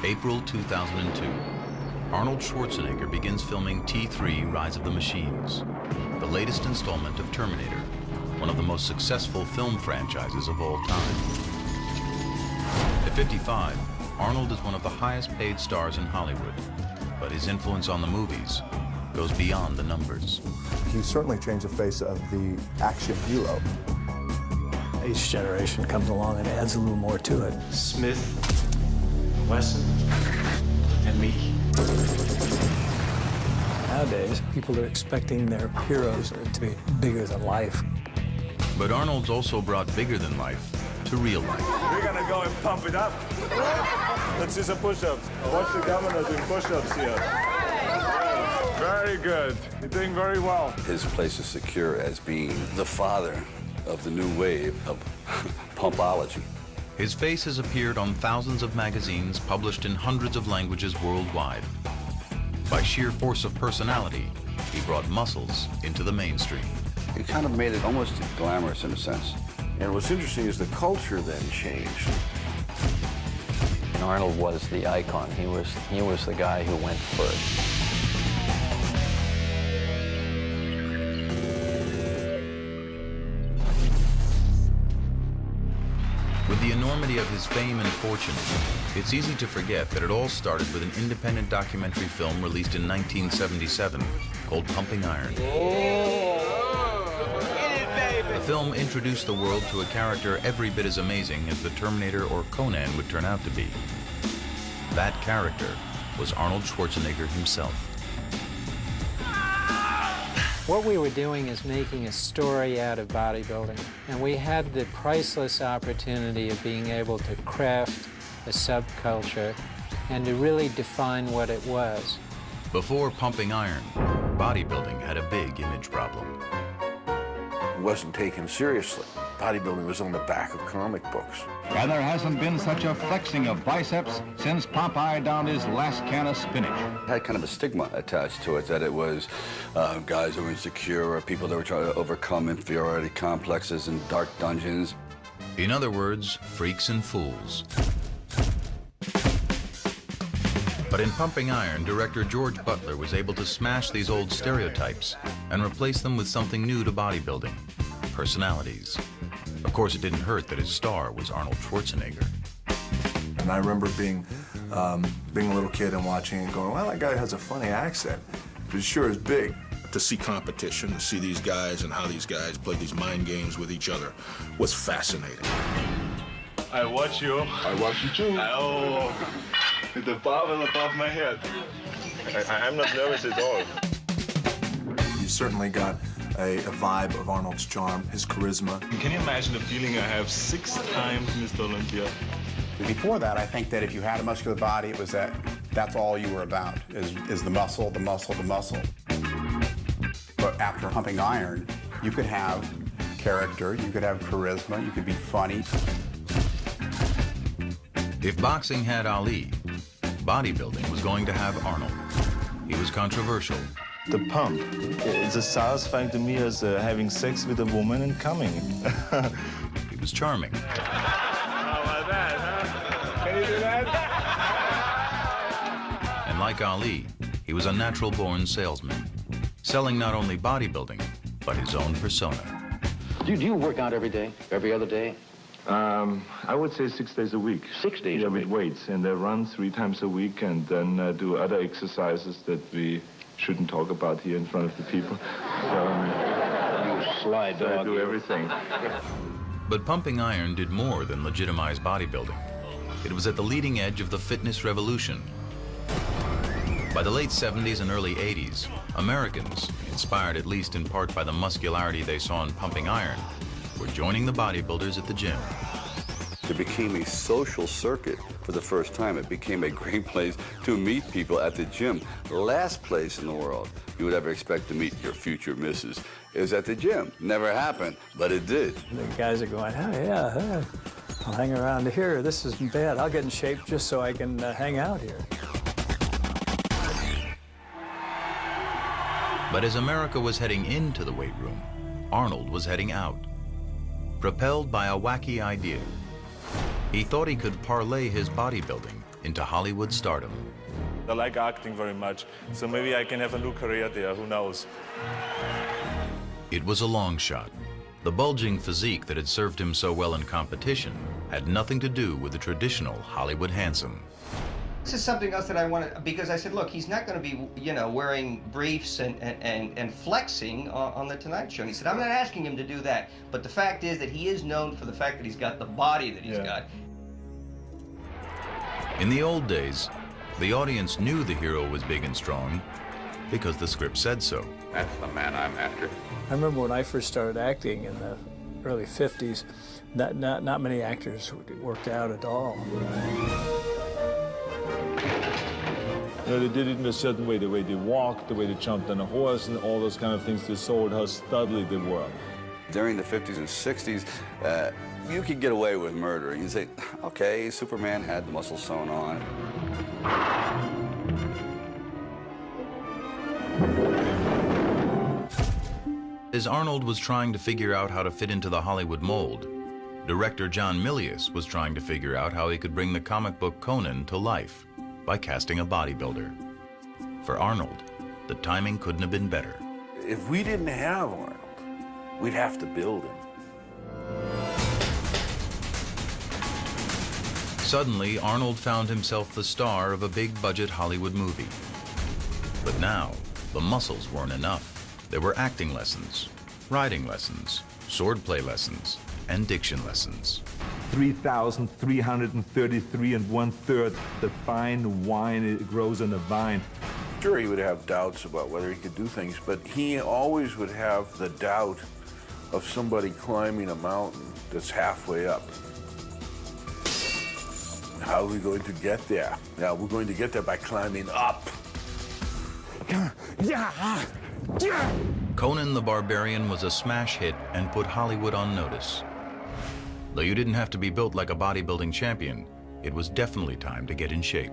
April 2002. Arnold Schwarzenegger begins filming T3 Rise of the Machines, the latest installment of Terminator, one of the most successful film franchises of all time. At 55, Arnold is one of the highest paid stars in Hollywood, but his influence on the movies goes beyond the numbers. He certainly changed the face of the action hero. Each generation comes along and adds a little more to it. Smith, Wesson, and me. Nowadays, people are expecting their heroes to be bigger than life. But Arnold's also brought bigger than life to real life. We're gonna go and pump it up. Let's do some push-ups. Watch the governor doing push-ups here. Very good. You're doing very well. His place is secure as being the father of the new wave of pumpology. His face has appeared on thousands of magazines published in hundreds of languages worldwide. By sheer force of personality, he brought muscles into the mainstream. He kind of made it almost glamorous in a sense. And what's interesting is the culture then changed. Arnold was the icon. He was the guy who went first. With the enormity of his fame and fortune, it's easy to forget that it all started with an independent documentary film released in 1977 called Pumping Iron. The film introduced the world to a character every bit as amazing as the Terminator or Conan would turn out to be. That character was Arnold Schwarzenegger himself. What we were doing is making a story out of bodybuilding, and we had the priceless opportunity of being able to craft a subculture and to really define what it was. Before Pumping Iron, bodybuilding had a big image problem. It wasn't taken seriously. Bodybuilding was on the back of comic books. And there hasn't been such a flexing of biceps since Popeye downed his last can of spinach. It had kind of a stigma attached to it, that it was guys who were insecure or people that were trying to overcome inferiority complexes in dark dungeons. In other words, freaks and fools. But in Pumping Iron, director George Butler was able to smash these old stereotypes and replace them with something new to bodybuilding: personalities. Of course, it didn't hurt that his star was Arnold Schwarzenegger. And I remember being a little kid and watching it and going, well, that guy has a funny accent, but he sure is big. To see competition, to see these guys and how these guys play these mind games with each other was fascinating. I watch you. I watch you too. Oh, the barbell above my head. I'm not nervous at all. You certainly got a vibe of Arnold's charm, his charisma. Can you imagine the feeling I have 6 times Mr. Olympia? Before that, I think that if you had a muscular body, it was that's all you were about, is the muscle, the muscle, the muscle. But after Pumping Iron, you could have character, you could have charisma, you could be funny. If boxing had Ali, bodybuilding was going to have Arnold. He was controversial. The pump, it's as satisfying to me as having sex with a woman and coming. He was charming. How about that, huh? Can you do that? And like Ali, he was a natural-born salesman, selling not only bodybuilding, but his own persona. Do you work out every day, every other day? I would say 6 days a week. 6 days a week? With weights, and I run 3 times a week, and then do other exercises that we shouldn't talk about here in front of the people. You sly dog. I do everything. But Pumping Iron did more than legitimize bodybuilding. It was at the leading edge of the fitness revolution. By the late 70s and early 80s, Americans, inspired at least in part by the muscularity they saw in Pumping Iron, were joining the bodybuilders at the gym. It became a social circuit for the first time. It became a great place to meet people at the gym. The last place in the world you would ever expect to meet your future missus is at the gym. Never happened, but it did. The guys are going, oh, yeah, I'll hang around here. This isn't bad. I'll get in shape just so I can hang out here. But as America was heading into the weight room, Arnold was heading out. Propelled by a wacky idea, he thought he could parlay his bodybuilding into Hollywood stardom. I like acting very much, so maybe I can have a new career there, who knows. It was a long shot. The bulging physique that had served him so well in competition had nothing to do with the traditional Hollywood handsome. This is something else that I wanted, because I said, look, he's not going to be, you know, wearing briefs and flexing on the Tonight Show. And he said, I'm not asking him to do that. But the fact is that he is known for the fact that he's got the body that he's got. In the old days, the audience knew the hero was big and strong because the script said so. That's the man I'm after. I remember when I first started acting in the early 50s, not many actors worked out at all. You know, they did it in a certain way, the way they walked, the way they jumped on a horse, and all those kind of things. They showed how studly they were. During the 50s and 60s, you could get away with murder. You'd say, okay, Superman had the muscle sewn on. As Arnold was trying to figure out how to fit into the Hollywood mold, director John Milius was trying to figure out how he could bring the comic book Conan to life by casting a bodybuilder. For Arnold, the timing couldn't have been better. If we didn't have Arnold, we'd have to build him. Suddenly, Arnold found himself the star of a big-budget Hollywood movie. But now, the muscles weren't enough. There were acting lessons, riding lessons, swordplay lessons, and diction lessons. 3,333 1/3 the fine wine it grows on the vine. Sure, he would have doubts about whether he could do things, but he always would have the doubt of somebody climbing a mountain that's halfway up. How are we going to get there? Now, we're going to get there by climbing up. Conan the Barbarian was a smash hit and put Hollywood on notice. Though you didn't have to be built like a bodybuilding champion, it was definitely time to get in shape.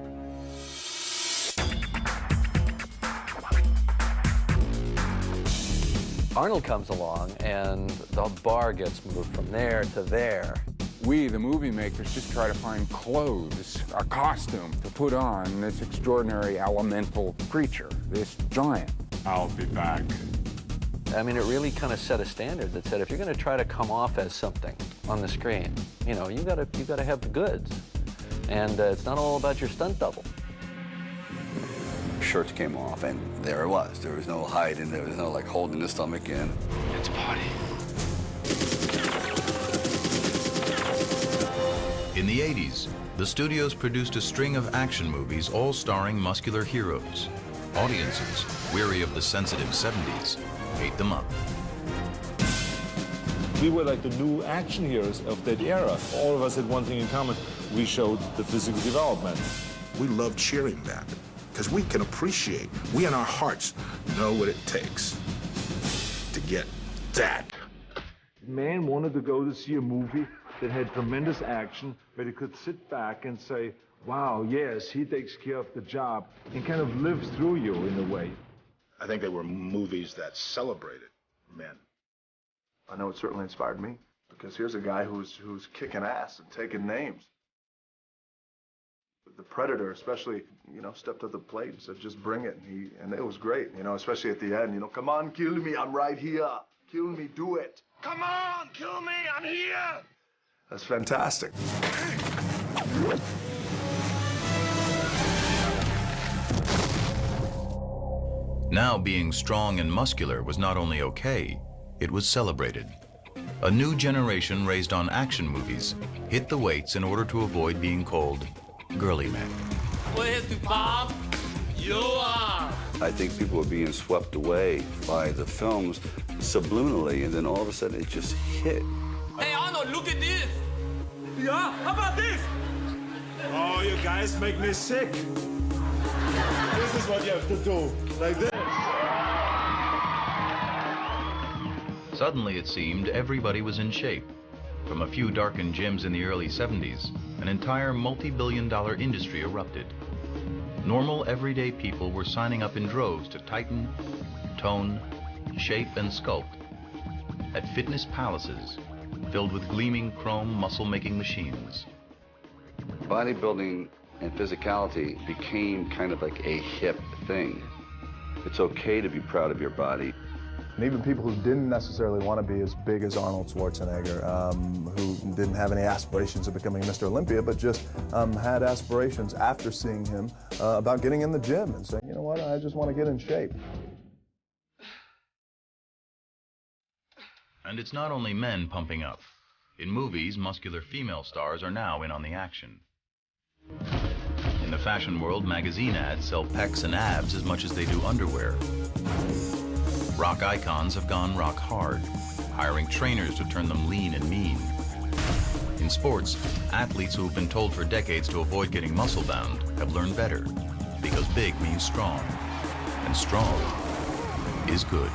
Arnold comes along, and the bar gets moved from there to there. We, the movie makers, just try to find clothes, a costume to put on this extraordinary elemental creature, this giant. I'll be back. I mean, it really kind of set a standard that said, if you're going to try to come off as something on the screen, you know, you got to have the goods, and it's not all about your stunt double. Shirts came off, and there it was. There was no hiding. There was no like holding the stomach in. It's party. In the 80s, the studios produced a string of action movies all starring muscular heroes. Audiences, weary of the sensitive 70s, ate them up. We were like the new action heroes of that era. All of us had one thing in common. We showed the physical development. We love cheering that because we can appreciate, we in our hearts know what it takes to get that. Man wanted to go to see a movie that had tremendous action, where he could sit back and say, wow, yes, he takes care of the job, and kind of live through you in a way. I think they were movies that celebrated men. I know it certainly inspired me, because here's a guy who's kicking ass and taking names. The Predator especially, you know, stepped to the plate and said, just bring it. And it was great, you know, especially at the end, you know, come on, kill me, I'm right here. Kill me, do it. Come on, kill me, I'm here. That's fantastic. Now being strong and muscular was not only okay, it was celebrated. A new generation raised on action movies hit the weights in order to avoid being called girly men. Where's the bomb? You are! I think people were being swept away by the films subliminally, and then all of a sudden it just hit. Hey, Arnold, look at this! Yeah, how about this? Oh, you guys make me sick. This is what you have to do, like this. Suddenly, it seemed, everybody was in shape. From a few darkened gyms in the early 70s, an entire multi-billion-dollar industry erupted. Normal, everyday people were signing up in droves to tighten, tone, shape, and sculpt at fitness palaces filled with gleaming chrome muscle-making machines. Bodybuilding and physicality became kind of like a hip thing. It's okay to be proud of your body. And even people who didn't necessarily want to be as big as Arnold Schwarzenegger, who didn't have any aspirations of becoming Mr. Olympia, but just had aspirations after seeing him about getting in the gym and saying, you know what, I just want to get in shape. And it's not only men pumping up. In movies, muscular female stars are now in on the action. In the fashion world, magazine ads sell pecs and abs as much as they do underwear. Rock icons have gone rock hard, hiring trainers to turn them lean and mean. In sports, athletes who have been told for decades to avoid getting muscle-bound have learned better, because big means strong, and strong is good.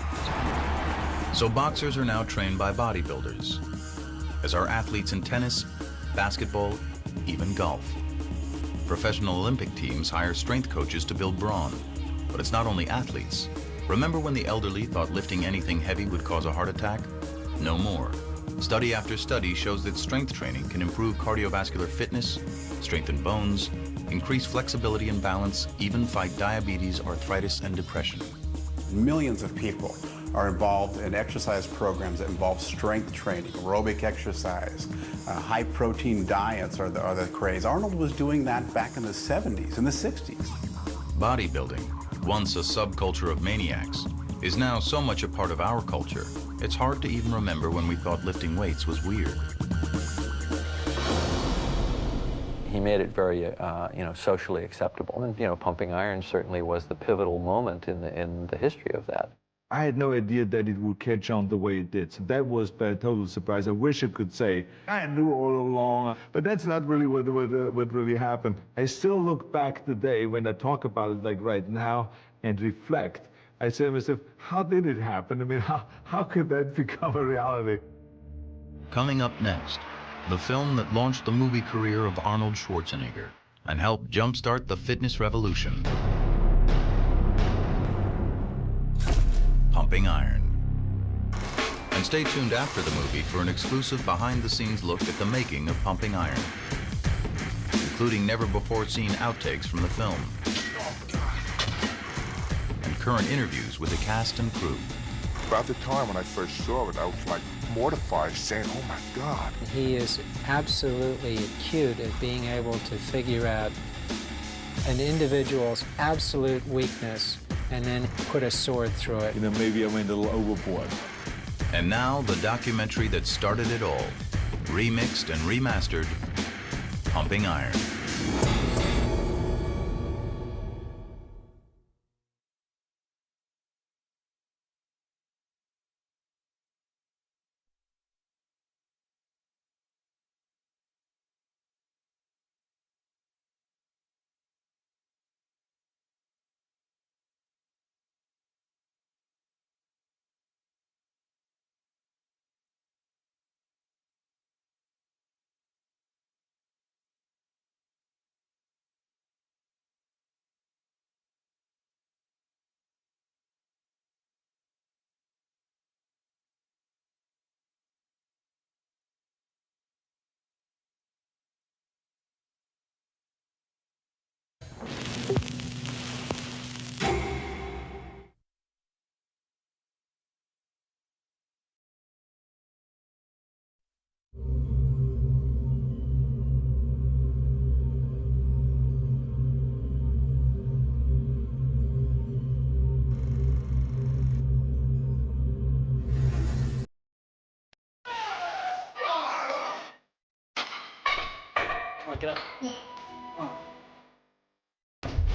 So boxers are now trained by bodybuilders, as are athletes in tennis, basketball, even golf. Professional Olympic teams hire strength coaches to build brawn, but it's not only athletes. Remember when the elderly thought lifting anything heavy would cause a heart attack? No more. Study after study shows that strength training can improve cardiovascular fitness, strengthen bones, increase flexibility and balance, even fight diabetes, arthritis, and depression. Millions of people are involved in exercise programs that involve strength training, aerobic exercise, high-protein diets are the craze. Arnold was doing that back in the 70s and the 60s. Bodybuilding, once a subculture of maniacs, is now so much a part of our culture, it's hard to even remember when we thought lifting weights was weird. He made it very, socially acceptable. And, pumping iron certainly was the pivotal moment in the history of that. I had no idea that it would catch on the way it did. So that was a total surprise. I wish I could say, I knew all along, but that's not really what really happened. I still look back today when I talk about it like right now and reflect. I say to myself, how did it happen? I mean, how could that become a reality? Coming up next, the film that launched the movie career of Arnold Schwarzenegger and helped jumpstart the fitness revolution. Pumping Iron. And stay tuned after the movie for an exclusive behind-the-scenes look at the making of Pumping Iron, including never-before-seen outtakes from the film and current interviews with the cast and crew. About the time when I first saw it, I was like mortified, saying, oh my God. He is absolutely acute at being able to figure out an individual's absolute weakness and then put a sword through it. Maybe I went a little overboard. And now the documentary that started it all, remixed and remastered, Pumping Iron. Get up.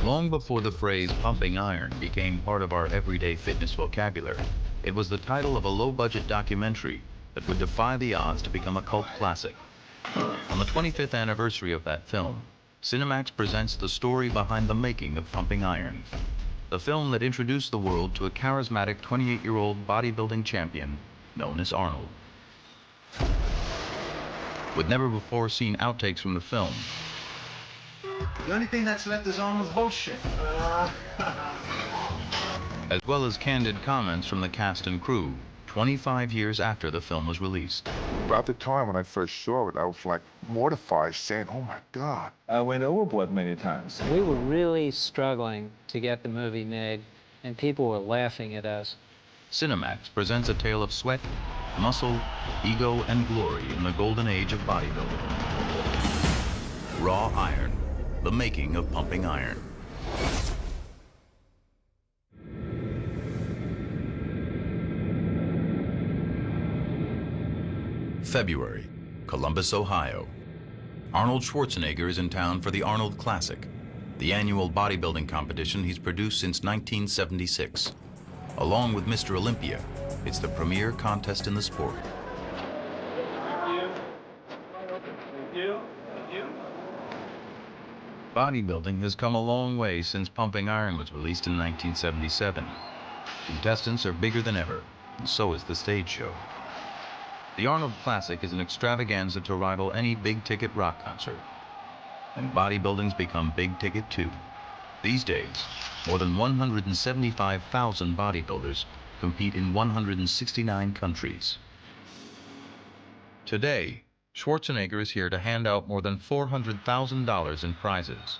Long before the phrase pumping iron became part of our everyday fitness vocabulary, it was the title of a low-budget documentary that would defy the odds to become a cult classic. On the 25th anniversary of that film, Cinemax presents the story behind the making of Pumping Iron, the film that introduced the world to a charismatic 28-year-old bodybuilding champion known as Arnold. With never-before-seen outtakes from the film, The only thing that's left is Arnold's bullshit. as well as candid comments from the cast and crew, 25 years after the film was released. At the time when I first saw it, I was like mortified, saying, oh my God. I went overboard many times. We were really struggling to get the movie made, and people were laughing at us. Cinemax presents a tale of sweat, muscle, ego, and glory in the golden age of bodybuilding. Raw Iron, the making of pumping iron. February, Columbus, Ohio. Arnold Schwarzenegger is in town for the Arnold Classic, the annual bodybuilding competition he's produced since 1976. Along with Mr. Olympia, it's the premier contest in the sport. Bodybuilding has come a long way since Pumping Iron was released in 1977. Contestants are bigger than ever, and so is the stage show. The Arnold Classic is an extravaganza to rival any big-ticket rock concert. And bodybuilding's become big-ticket too. These days, more than 175,000 bodybuilders compete in 169 countries. Today, Schwarzenegger is here to hand out more than $400,000 in prizes.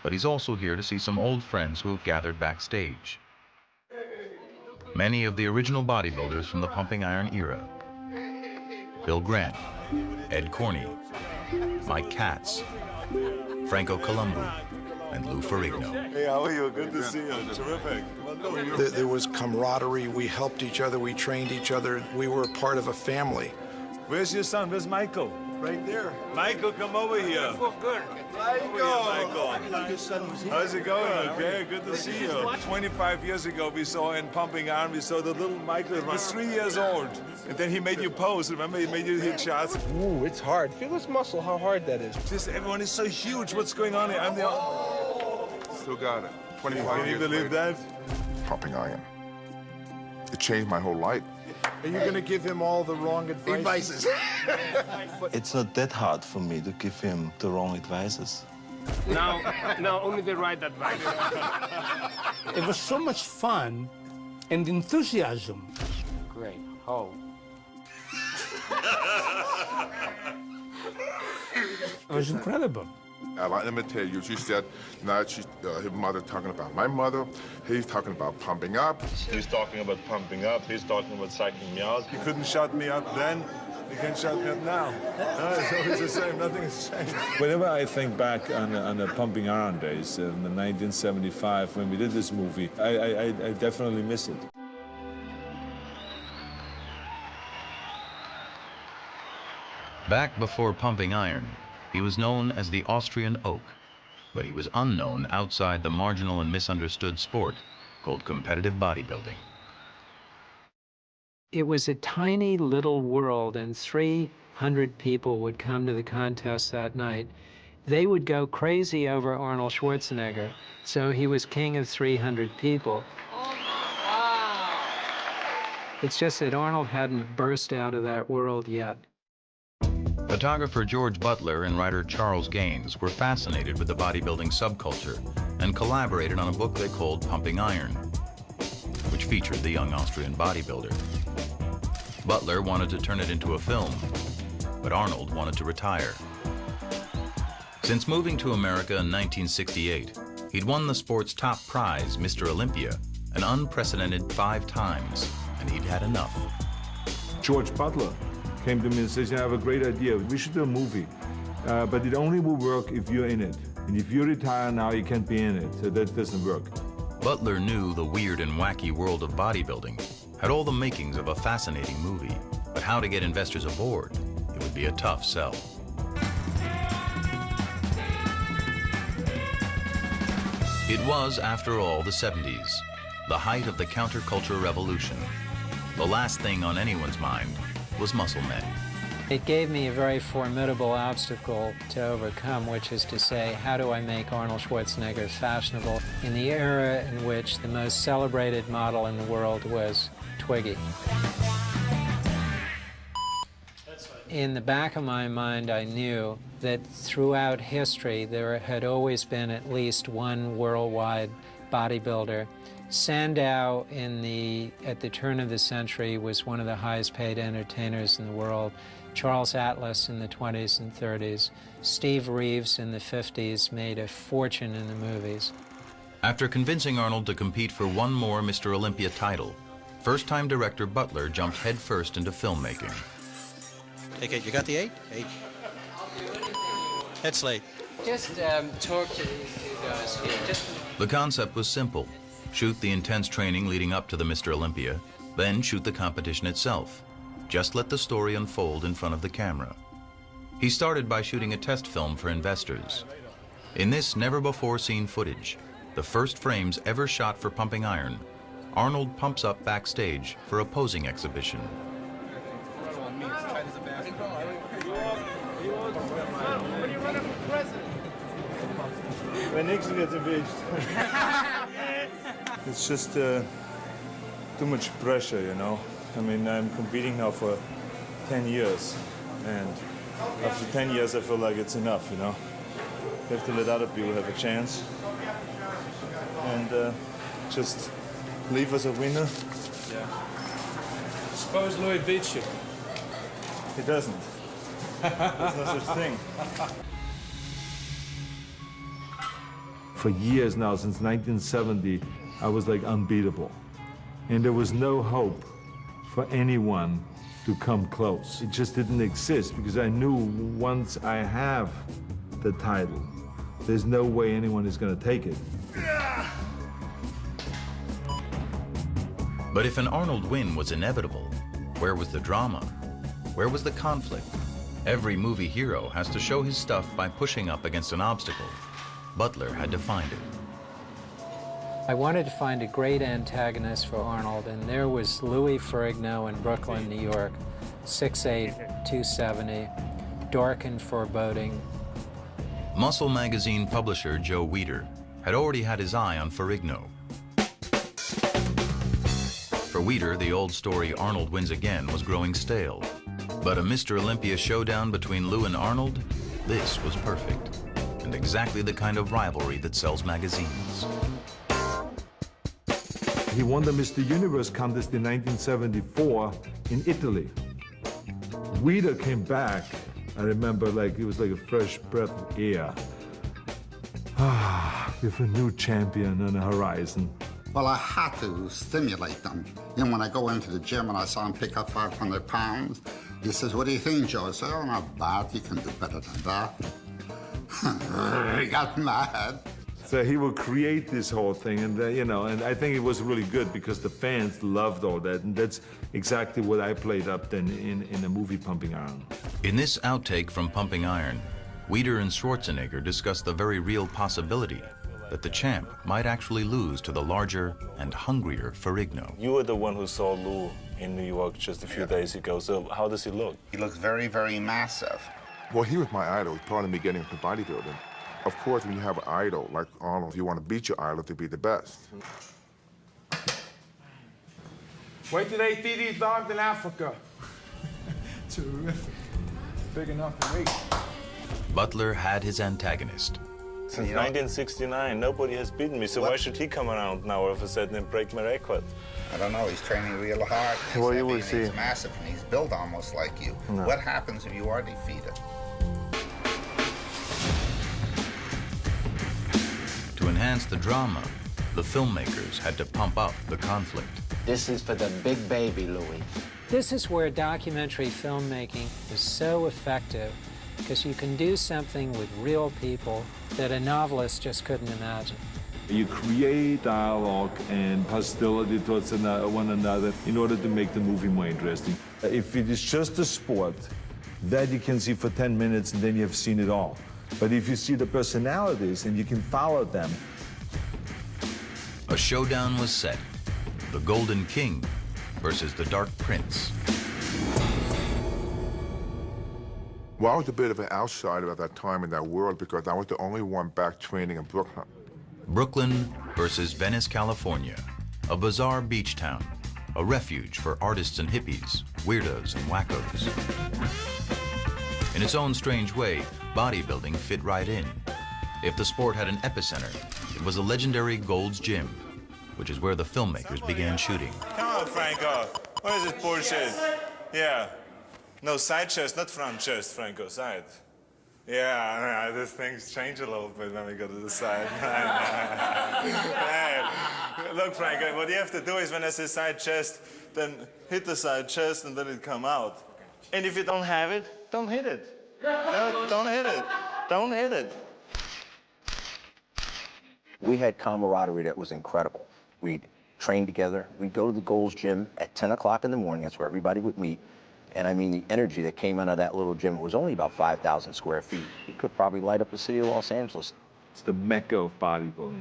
But he's also here to see some old friends who have gathered backstage. Many of the original bodybuilders from the Pumping Iron era. Bill Grant, Ed Corney, Mike Katz, Franco Columbu, and Lou Ferrigno. Hey, how are you? Good to see you. Terrific. There was camaraderie. We helped each other. We trained each other. We were a part of a family. Where's your son? Where's Michael? Right there. Michael, come over here. Good. Michael. How's it going? Okay, good to see you. 25 years ago, we saw in Pumping Iron, we saw the little Michael. He was 3 years old. And then he made you pose. Remember, he made you hit shots. Ooh, it's hard. Feel this muscle, how hard that is. Just everyone is so huge. What's going on here? I'm the... Still got it. 25 Can you years believe later. that? Pumping Iron. It changed my whole life. Are you going to give him all the wrong advice? It's not that hard for me to give him the wrong advices. No, only the right advice. It was so much fun and enthusiasm. Great. Oh. It was incredible. Let me tell you, she said, now she's his mother talking about my mother. He's talking about pumping up. He's talking about pumping up. He's talking about psyching me out. He couldn't shut me up then. He can't shut me up now. No, it's always the same. Nothing has changed. Whenever I think back on the Pumping Iron days in the 1975 when we did this movie, I definitely miss it. Back before Pumping Iron, he was known as the Austrian Oak, but he was unknown outside the marginal and misunderstood sport called competitive bodybuilding. It was a tiny little world, and 300 people would come to the contest that night. They would go crazy over Arnold Schwarzenegger, so he was king of 300 people. It's just that Arnold hadn't burst out of that world yet. Photographer George Butler and writer Charles Gaines were fascinated with the bodybuilding subculture and collaborated on a book they called Pumping Iron, which featured the young Austrian bodybuilder. Butler wanted to turn it into a film, but Arnold wanted to retire. Since moving to America in 1968, he'd won the sport's top prize, Mr. Olympia, an unprecedented 5 times, and he'd had enough. George Butler came to me and says, I have a great idea. We should do a movie, but it only will work if you're in it. And if you retire now, you can't be in it, so that doesn't work. Butler knew the weird and wacky world of bodybuilding had all the makings of a fascinating movie, but how to get investors aboard, it would be a tough sell. It was, after all, the 70s, the height of the counterculture revolution. The last thing on anyone's mind was muscle men. It gave me a very formidable obstacle to overcome, which is to say, how do I make Arnold Schwarzenegger fashionable in the era in which the most celebrated model in the world was Twiggy? In the back of my mind, I knew that throughout history, there had always been at least one worldwide bodybuilder Sandow at the turn of the century was one of the highest paid entertainers in the world. Charles Atlas in the 20s and 30s. Steve Reeves in the 50s made a fortune in the movies. After convincing Arnold to compete for one more Mr. Olympia title, first-time director Butler jumped headfirst into filmmaking. Take it. You got the 8? 8. Head slate. Just talk to these two guys here. The concept was simple. Shoot the intense training leading up to the Mr. Olympia, then shoot the competition itself. Just let the story unfold in front of the camera. He started by shooting a test film for investors. In this never-before-seen footage, the first frames ever shot for Pumping Iron, Arnold pumps up backstage for a posing exhibition. It's just too much pressure, you know. I mean, I'm competing now for 10 years, and after 10 years, I feel like it's enough, you know. You have to let other people have a chance, and just leave as a winner. Yeah. Suppose Louis beats you. He doesn't. There's no such thing. For years now, since 1970, I was like unbeatable. And there was no hope for anyone to come close. It just didn't exist because I knew once I have the title, there's no way anyone is going to take it. But if an Arnold win was inevitable, where was the drama? Where was the conflict? Every movie hero has to show his stuff by pushing up against an obstacle. Butler had to find it. I wanted to find a great antagonist for Arnold, and there was Louis Ferrigno in Brooklyn, New York, 6'8", 270, dark and foreboding. Muscle magazine publisher Joe Weider had already had his eye on Ferrigno. For Weider, the old story Arnold wins again was growing stale. But a Mr. Olympia showdown between Lou and Arnold, this was perfect. And exactly the kind of rivalry that sells magazines. He won the Mr. Universe contest in 1974 in Italy. Weider came back, I remember, like it was like a fresh breath of air. With a new champion on the horizon. Well, I had to stimulate them. You know, when I go into the gym and I saw him pick up 500 pounds, he says, "What do you think, Joe?" I said, "Oh, not bad. You can do better than that." He got mad. So he will create this whole thing, and you know, and I think it was really good because the fans loved all that, and that's exactly what I played up then in the movie Pumping Iron. In this outtake from Pumping Iron, Weider and Schwarzenegger discussed the very real possibility that the champ might actually lose to the larger and hungrier Ferrigno. You were the one who saw Lou in New York just a few days ago, so how does he look? He looks very, very massive. Well, he was my idol. He part of me getting into bodybuilding. Of course, when you have an idol like Arnold, you want to beat your idol to be the best. Wait till they feed these dogs in Africa. Terrific. Big enough to wait. Butler had his antagonist. Since 1969, nobody has beaten me, so why should he come around now all of a sudden and break my record? I don't know. He's training real hard. Well, you will see. He's massive, and he's built almost like you. No. What happens if you are defeated? To enhance the drama, the filmmakers had to pump up the conflict. This is for the big baby, Louis. This is where documentary filmmaking is so effective, because you can do something with real people that a novelist just couldn't imagine. You create dialogue and hostility towards one another in order to make the movie more interesting. If it is just a sport, that you can see for 10 minutes and then you have seen it all. But if you see the personalities and you can follow them. A showdown was set. The Golden King versus the Dark Prince. Well, I was a bit of an outsider at that time in that world because I was the only one back training in Brooklyn. Brooklyn versus Venice, California, a bizarre beach town, a refuge for artists and hippies, weirdos and wackos. In its own strange way, bodybuilding fit right in. If the sport had an epicenter, it was a legendary Gold's Gym. which is where the filmmakers began shooting. Come on, Franco. What is this bullshit? Yeah. No, side chest, not front chest, Franco, side. Yeah, these things change a little bit when we go to the side. Hey, look, Franco, what you have to do is when I say side chest, then hit the side chest and then it come out. And if you don't have it, don't hit it. No, don't hit it. Don't hit it. We had camaraderie that was incredible. We'd train together. We'd go to the Gold's Gym at 10 o'clock in the morning. That's where everybody would meet. And I mean, the energy that came out of that little gym, it was only about 5,000 square feet. It could probably light up the city of Los Angeles. It's the mecca of bodybuilding.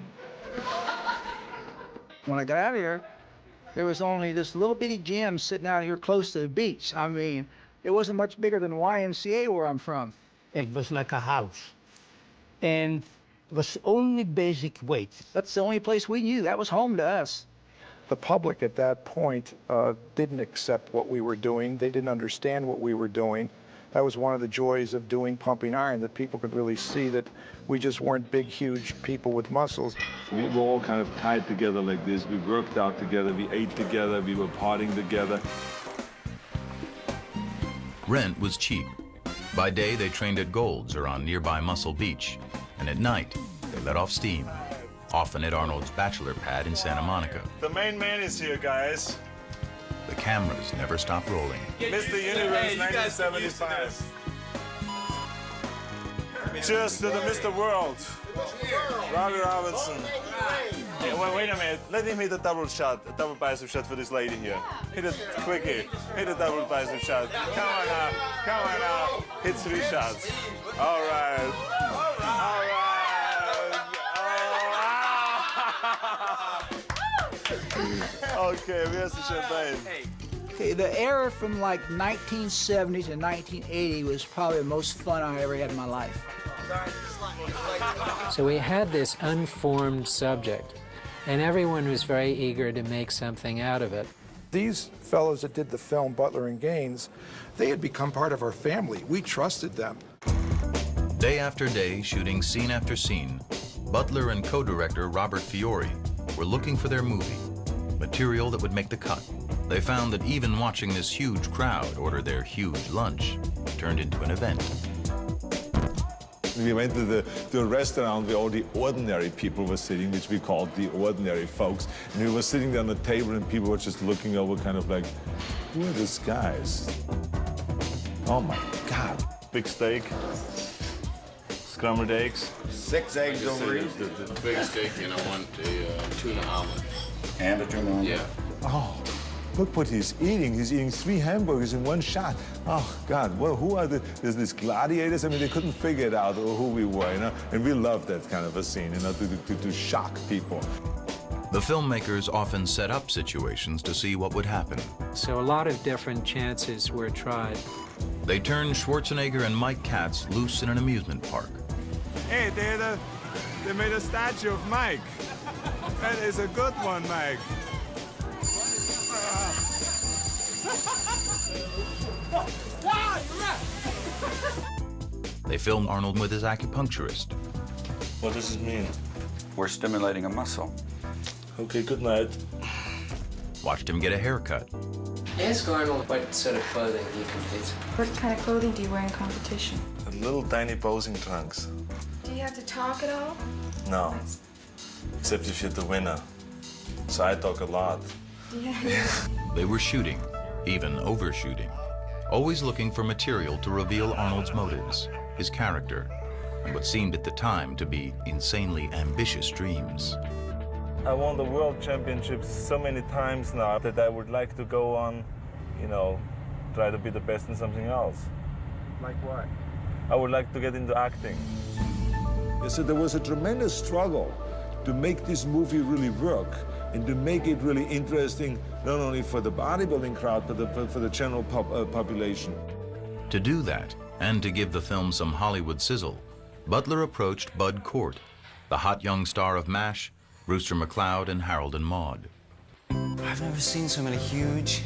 When I got out of here, there was only this little bitty gym sitting out here close to the beach. I mean, it wasn't much bigger than YMCA where I'm from. It was like a house. And it was only basic weights. That's the only place we knew. That was home to us. The public at that point didn't accept what we were doing. They didn't understand what we were doing. That was one of the joys of doing pumping iron, that people could really see that we just weren't big, huge people with muscles. We were all kind of tied together like this. We worked out together, we ate together, we were partying together. Rent was cheap. By day, they trained at Gold's or on nearby Muscle Beach, and at night, they let off steam, often at Arnold's bachelor pad in Santa Monica. The main man is here, guys. The cameras never stop rolling. Mr. Universe 1975. Cheers to the Mr. World. Robbie Robinson. Hey, wait a minute. Let him hit a double shot, a double bicep shot for this lady here. Hit it quickly. Hit a double bicep shot. Come on now. Come on now. Hit 3 shots. All right. All right. Okay, where's the champagne? Okay, the era from like 1970 to 1980 was probably the most fun I ever had in my life. So we had this unformed subject, and everyone was very eager to make something out of it. These fellows that did the film, Butler and Gaines, they had become part of our family. We trusted them. Day after day, shooting scene after scene, Butler and co-director Robert Fiore were looking for their movie, material that would make the cut. They found that even watching this huge crowd order their huge lunch turned into an event. We went to a restaurant where all the ordinary people were sitting, which we called the ordinary folks. And we were sitting there on the table and people were just looking over kind of like, who are these guys? Oh my God. Big steak. Scrambled eggs. 6 eggs over here. The big steak, and I want a tuna omelet. And a tuna omelet? Yeah. Oh, look what he's eating. He's eating 3 hamburgers in one shot. Oh, God, well, who are there's these gladiators? I mean, they couldn't figure it out who we were, you know? And we loved that kind of a scene, you know, to shock people. The filmmakers often set up situations to see what would happen. So a lot of different chances were tried. They turned Schwarzenegger and Mike Katz loose in an amusement park. Hey, they made a statue of Mike. That is a good one, Mike. They filmed Arnold with his acupuncturist. What does it mean? We're stimulating a muscle. Okay, good night. Watched him get a haircut. Ask Arnold what sort of clothing he competes. What kind of clothing do you wear in competition? Little tiny posing trunks. Do you have to talk at all? No, except if you're the winner. So I talk a lot. Yeah. They were shooting, even overshooting, always looking for material to reveal Arnold's motives, his character, and what seemed at the time to be insanely ambitious dreams. I won the world championships so many times now that I would like to go on, you know, try to be the best in something else. Like what? I would like to get into acting. So there was a tremendous struggle to make this movie really work and to make it really interesting, not only for the bodybuilding crowd, but for the general population. To do that, and to give the film some Hollywood sizzle, Butler approached Bud Cort, the hot young star of MASH, Brewster McCloud, and Harold and Maude. I've never seen so many huge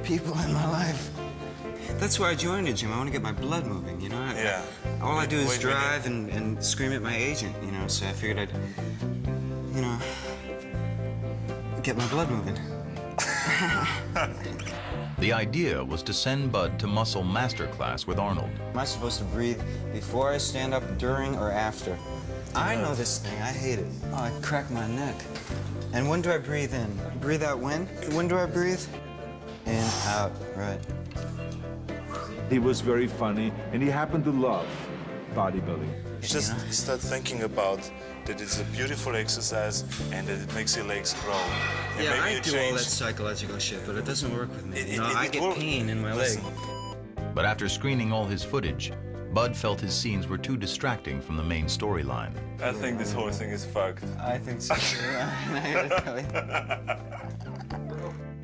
people in my life. That's why I joined a gym. I want to get my blood moving, you know? Yeah. All I do is drive and scream at my agent, you know? So I figured I'd, you know, get my blood moving. The idea was to send Bud to muscle masterclass with Arnold. Am I supposed to breathe before I stand up, during, or after? I know this thing. I hate it. Oh, I crack my neck. And when do I breathe in? Breathe out when? When do I breathe? In, out, right. He was very funny, and he happened to love bodybuilding. Just start thinking about that it's a beautiful exercise and that it makes your legs grow. And Yeah, maybe I you do all that psychological shit, but it doesn't work with me. I get pain in my leg. But after screening all his footage, Bud felt his scenes were too distracting from the main storyline. I think this whole thing is fucked. I think so too. I gotta tell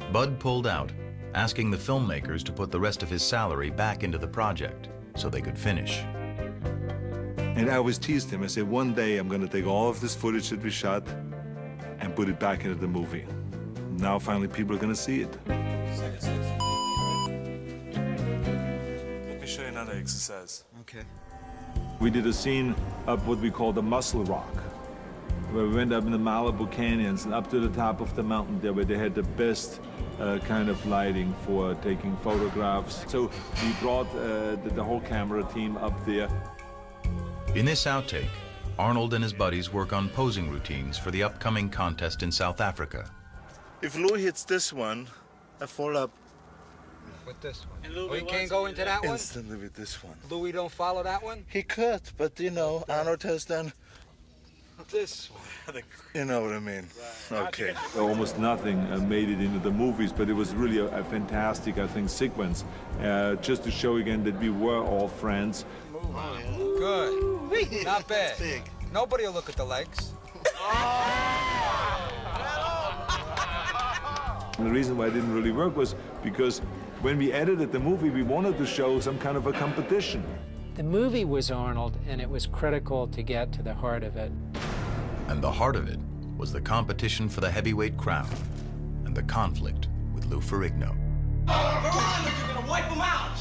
you. Bud pulled out, asking the filmmakers to put the rest of his salary back into the project so they could finish. And I always teased him. I said, one day I'm going to take all of this footage that we shot and put it back into the movie. Now finally people are going to see it. Let me show you another exercise. Okay. We did a scene up what we call the Muscle Rock, where we went up in the Malibu canyons and up to the top of the mountain there where they had the best kind of lighting for taking photographs. So we brought the whole camera team up there. In this outtake, Arnold and his buddies work on posing routines for the upcoming contest in South Africa. If Louis hits this one, I fall up With this one. Louis can't go into that one? instantly with this one. Louis don't follow that one? He could, but you know, Arnold has done This one. You know what I mean? Okay. Almost nothing made it into the movies, but it was really a fantastic, I think, sequence. Just to show again that we were all friends. Good. Not bad. Nobody will look at the legs. And the reason why it didn't really work was because when we edited the movie, we wanted to show some kind of a competition. The movie was Arnold, and it was critical to get to the heart of it. And the heart of it was the competition for the heavyweight crown and the conflict with Lou Ferrigno. Veronica, you're gonna wipe him out!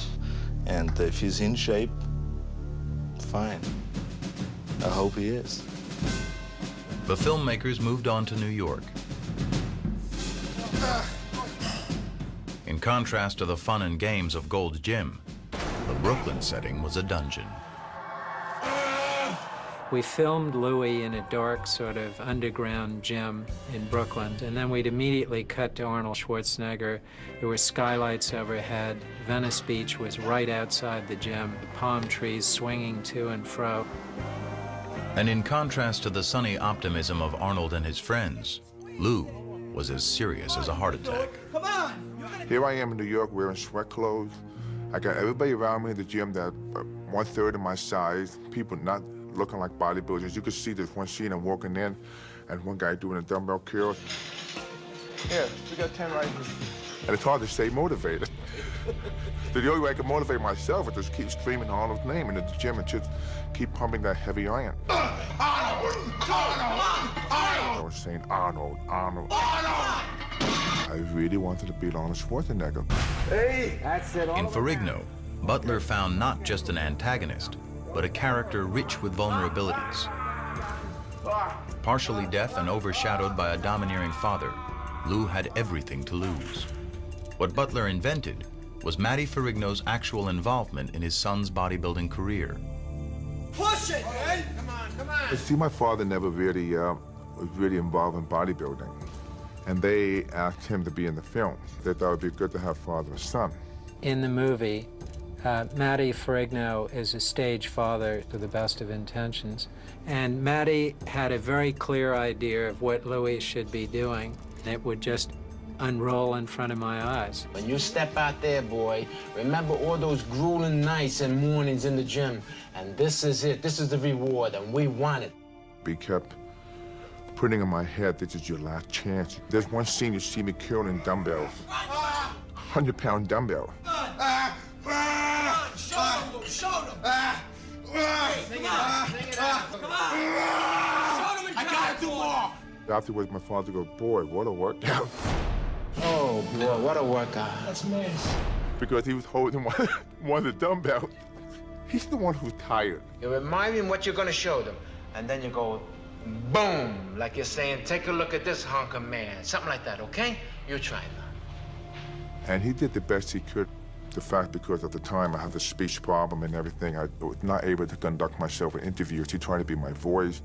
And if he's in shape, fine. I hope he is. The filmmakers moved on to New York. In contrast to the fun and games of Gold's Gym, the Brooklyn setting was a dungeon. We filmed Louis in a dark sort of underground gym in Brooklyn, and then we'd immediately cut to Arnold Schwarzenegger. There were skylights overhead. Venice Beach was right outside the gym, palm trees swinging to and fro. And in contrast to the sunny optimism of Arnold and his friends, Lou was as serious as a heart attack. Come on! Here I am in New York wearing sweat clothes. I got everybody around me in the gym that 1/3 of my size, people not looking like bodybuilders. You could see this one scene I'm walking in and one guy doing a dumbbell curl. Yeah, we got 10 right here. And it's hard to stay motivated. The only way I can motivate myself is just keep screaming Arnold's name into the gym and just keep pumping that heavy iron. Arnold! Arnold! I was saying Arnold, Arnold. I really wanted to beat Arnold Schwarzenegger. Hey! That's it. In Ferrigno, Butler found not just an antagonist, but a character rich with vulnerabilities. Partially deaf and overshadowed by a domineering father, Lou had everything to lose. What Butler invented was Matty Ferrigno's actual involvement in his son's bodybuilding career. Push it, man! Come on, come on! See, my father never really was really involved in bodybuilding. And they asked him to be in the film. They thought it would be good to have father and son. In the movie, Matty Ferrigno is a stage father to the best of intentions. And Matty had a very clear idea of what Louis should be doing. It would just unroll in front of my eyes. When you step out there, boy, remember all those grueling nights and mornings in the gym. And this is it. This is the reward, and we want it. We kept putting in my head, this is your last chance. There's one scene you see me curling dumbbells. 100-pound dumbbell. Show them! Show them! Sing it out! Sing it out! Come on! Show them! I gotta do more! Afterwards, my father goes, boy, what a workout. Oh, boy, what a workout. That's nice. Because he was holding one of the dumbbells. He's the one who's tired. You remind me what you're gonna show them. And then you go, Boom, like you're saying, take a look at this hunk of man. Something like that, okay? You try now. And he did the best he could. The fact, because at the time I had a speech problem and everything, I was not able to conduct myself in interviews. He tried to be my voice.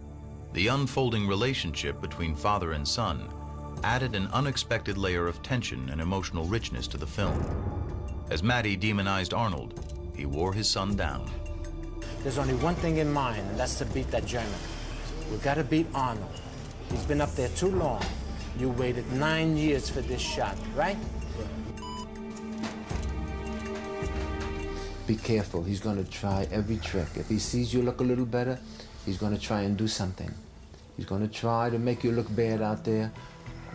The unfolding relationship between father and son added an unexpected layer of tension and emotional richness to the film. As Matty demonized Arnold, he wore his son down. There's only one thing in mind, and that's to beat that German. We gotta beat Arnold. He's been up there too long. You waited 9 years for this shot, right? Be careful. He's gonna try every trick. If he sees you look a little better, he's gonna try and do something. He's gonna try to make you look bad out there.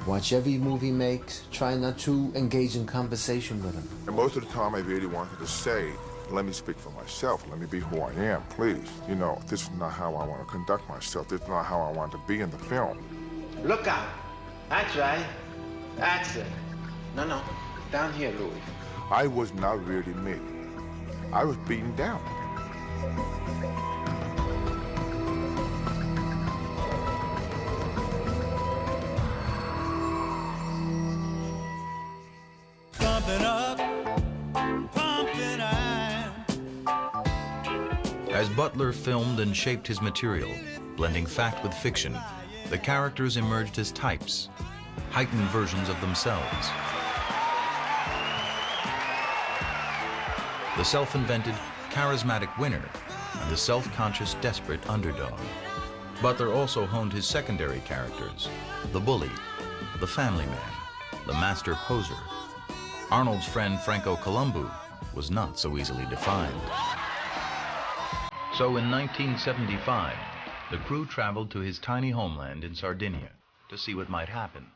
Watch every move he makes. Try not to engage in conversation with him. And most of the time I really wanted to say, let me speak for myself. Let me be who I am, please. You know, this is not how I want to conduct myself. This is not how I want to be in the film. Look out. That's right. That's it. No. Down here, Louis. I was not really me. I was beaten down. Pumping up, pumping iron. As Butler filmed and shaped his material, blending fact with fiction, the characters emerged as types, heightened versions of themselves. The self-invented, charismatic winner and the self-conscious, desperate underdog. Butler also honed his secondary characters, the bully, the family man, the master poser. Arnold's friend Franco Columbu was not so easily defined. So in 1975, the crew traveled to his tiny homeland in Sardinia to see what might happen.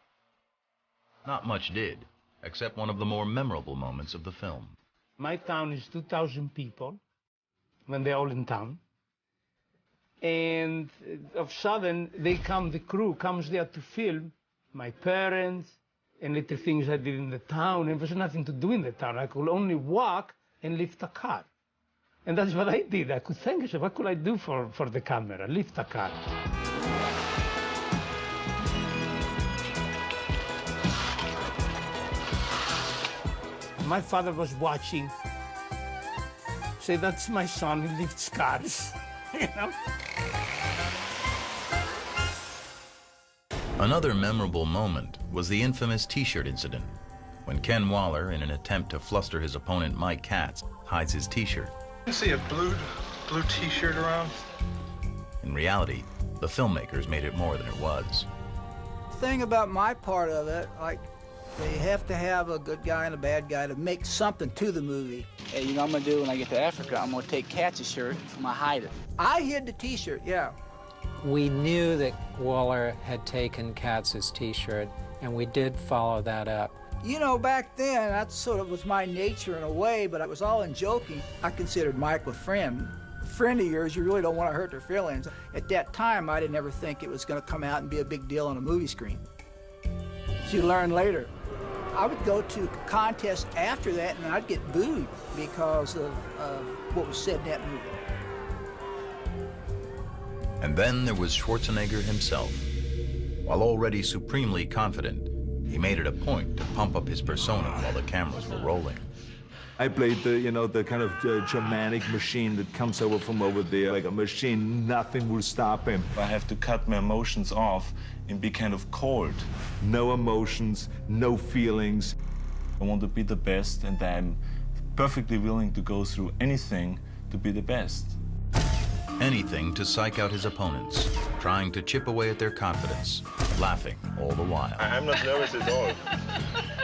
Not much did, except one of the more memorable moments of the film. My town is 2,000 people when they're all in town. And of sudden, the crew comes there to film my parents and little things I did in the town. And there was nothing to do in the town. I could only walk and lift a car. And that's what I did. I could think, what could I do for the camera? Lift a car. My father was watching. Say, that's my son, he lifts cars, you know? Another memorable moment was the infamous T-shirt incident, when Ken Waller, in an attempt to fluster his opponent Mike Katz, hides his T-shirt. You see a blue T-shirt around? In reality, the filmmakers made it more than it was. The thing about my part of it, like, they have to have a good guy and a bad guy to make something to the movie. Hey, you know what I'm gonna do when I get to Africa? I'm gonna take Katz's shirt, I'm gonna hide it. I hid the T-shirt, yeah. We knew that Waller had taken Katz's T-shirt, and we did follow that up. You know, back then, that sort of was my nature in a way, but it was all in joking. I considered Mike a friend. A friend of yours, you really don't want to hurt their feelings. At that time, I didn't ever think it was going to come out and be a big deal on a movie screen. So you learn later. I would go to contests after that, and I'd get booed because of what was said in that movie. And then there was Schwarzenegger himself. While already supremely confident, he made it a point to pump up his persona while the cameras were rolling. I played the kind of Germanic machine that comes over from over there, like a machine, nothing will stop him. I have to cut my emotions off and be kind of cold. No emotions, no feelings. I want to be the best, and I'm perfectly willing to go through anything to be the best. Anything to psych out his opponents, trying to chip away at their confidence, laughing all the while. I'm not nervous at all.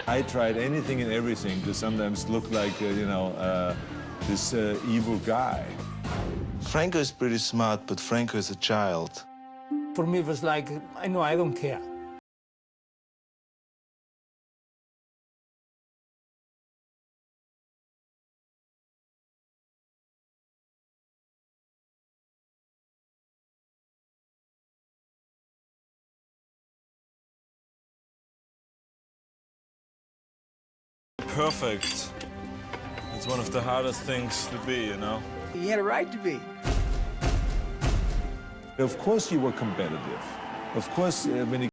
I tried anything and everything to sometimes look like, this evil guy. Franco is pretty smart, but Franco is a child. For me, it was like, I know, I don't care. Perfect. It's one of the hardest things to be, you know? You had a right to be. Of course you were competitive. Of course, when you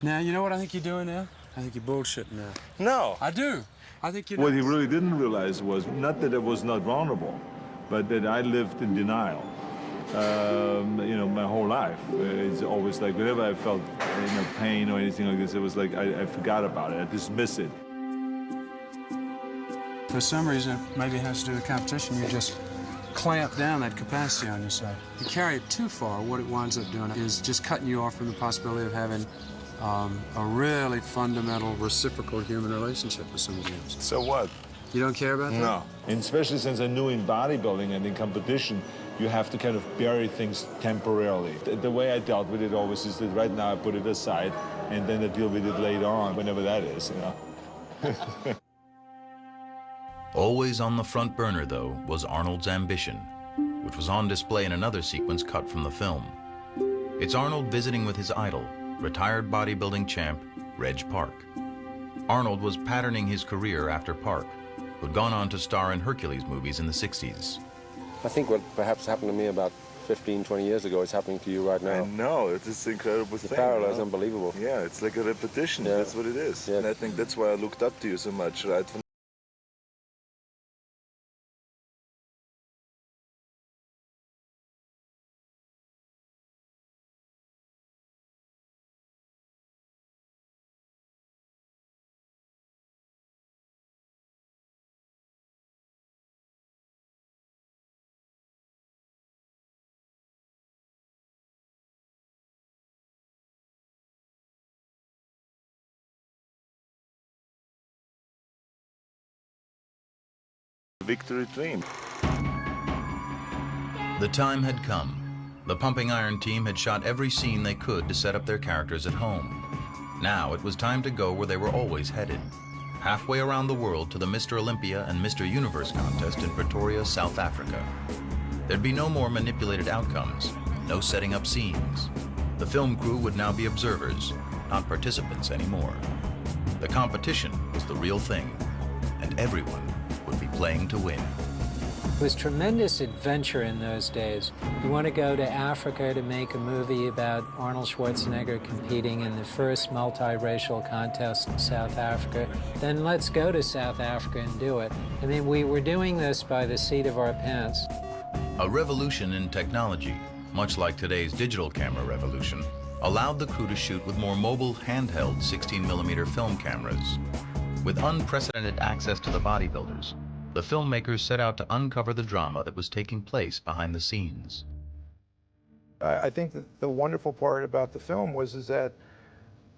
Now, you know what I think you're doing now? I think you're bullshitting now. No. I do. I think you're what he really didn't realize was not that it was not vulnerable, but that I lived in denial. You know, my whole life. It's always like whenever I felt pain or anything like this, it was like I forgot about it. I dismissed it. For some reason, maybe it has to do with competition, you just clamp down that capacity on yourself. You carry it too far, what it winds up doing is just cutting you off from the possibility of having a really fundamental reciprocal human relationship with somebody else. So what? You don't care about that? No. And especially since I knew in bodybuilding and in competition, you have to kind of bury things temporarily. The way I dealt with it always is that right now I put it aside and then I deal with it later on, whenever that is, you know. Always on the front burner, though, was Arnold's ambition, which was on display in another sequence cut from the film. It's Arnold visiting with his idol, retired bodybuilding champ, Reg Park. Arnold was patterning his career after Park, who'd gone on to star in Hercules movies in the 60s. I think what perhaps happened to me about 15, 20 years ago is happening to you right now. I know, it's this incredible thing. The parallel is unbelievable. Yeah, it's like a repetition, Yeah. that's what it is. Yeah. And I think that's why I looked up to you so much, right? Victory dream. The time had come. The Pumping Iron team had shot every scene they could to set up their characters at home. Now it was time to go where they were always headed, halfway around the world to the Mr. Olympia and Mr. Universe contest in Pretoria, South Africa. There'd be no more manipulated outcomes, no setting up scenes. The film crew would now be observers, not participants anymore. The competition was the real thing, and everyone would be playing to win. It was tremendous adventure in those days. You want to go to Africa to make a movie about Arnold Schwarzenegger competing in the first multiracial contest in South Africa, then let's go to South Africa and do it. I mean, we were doing this by the seat of our pants. A revolution in technology, much like today's digital camera revolution, allowed the crew to shoot with more mobile, handheld 16mm film cameras. With unprecedented access to the bodybuilders, the filmmakers set out to uncover the drama that was taking place behind the scenes. I think that the wonderful part about the film is that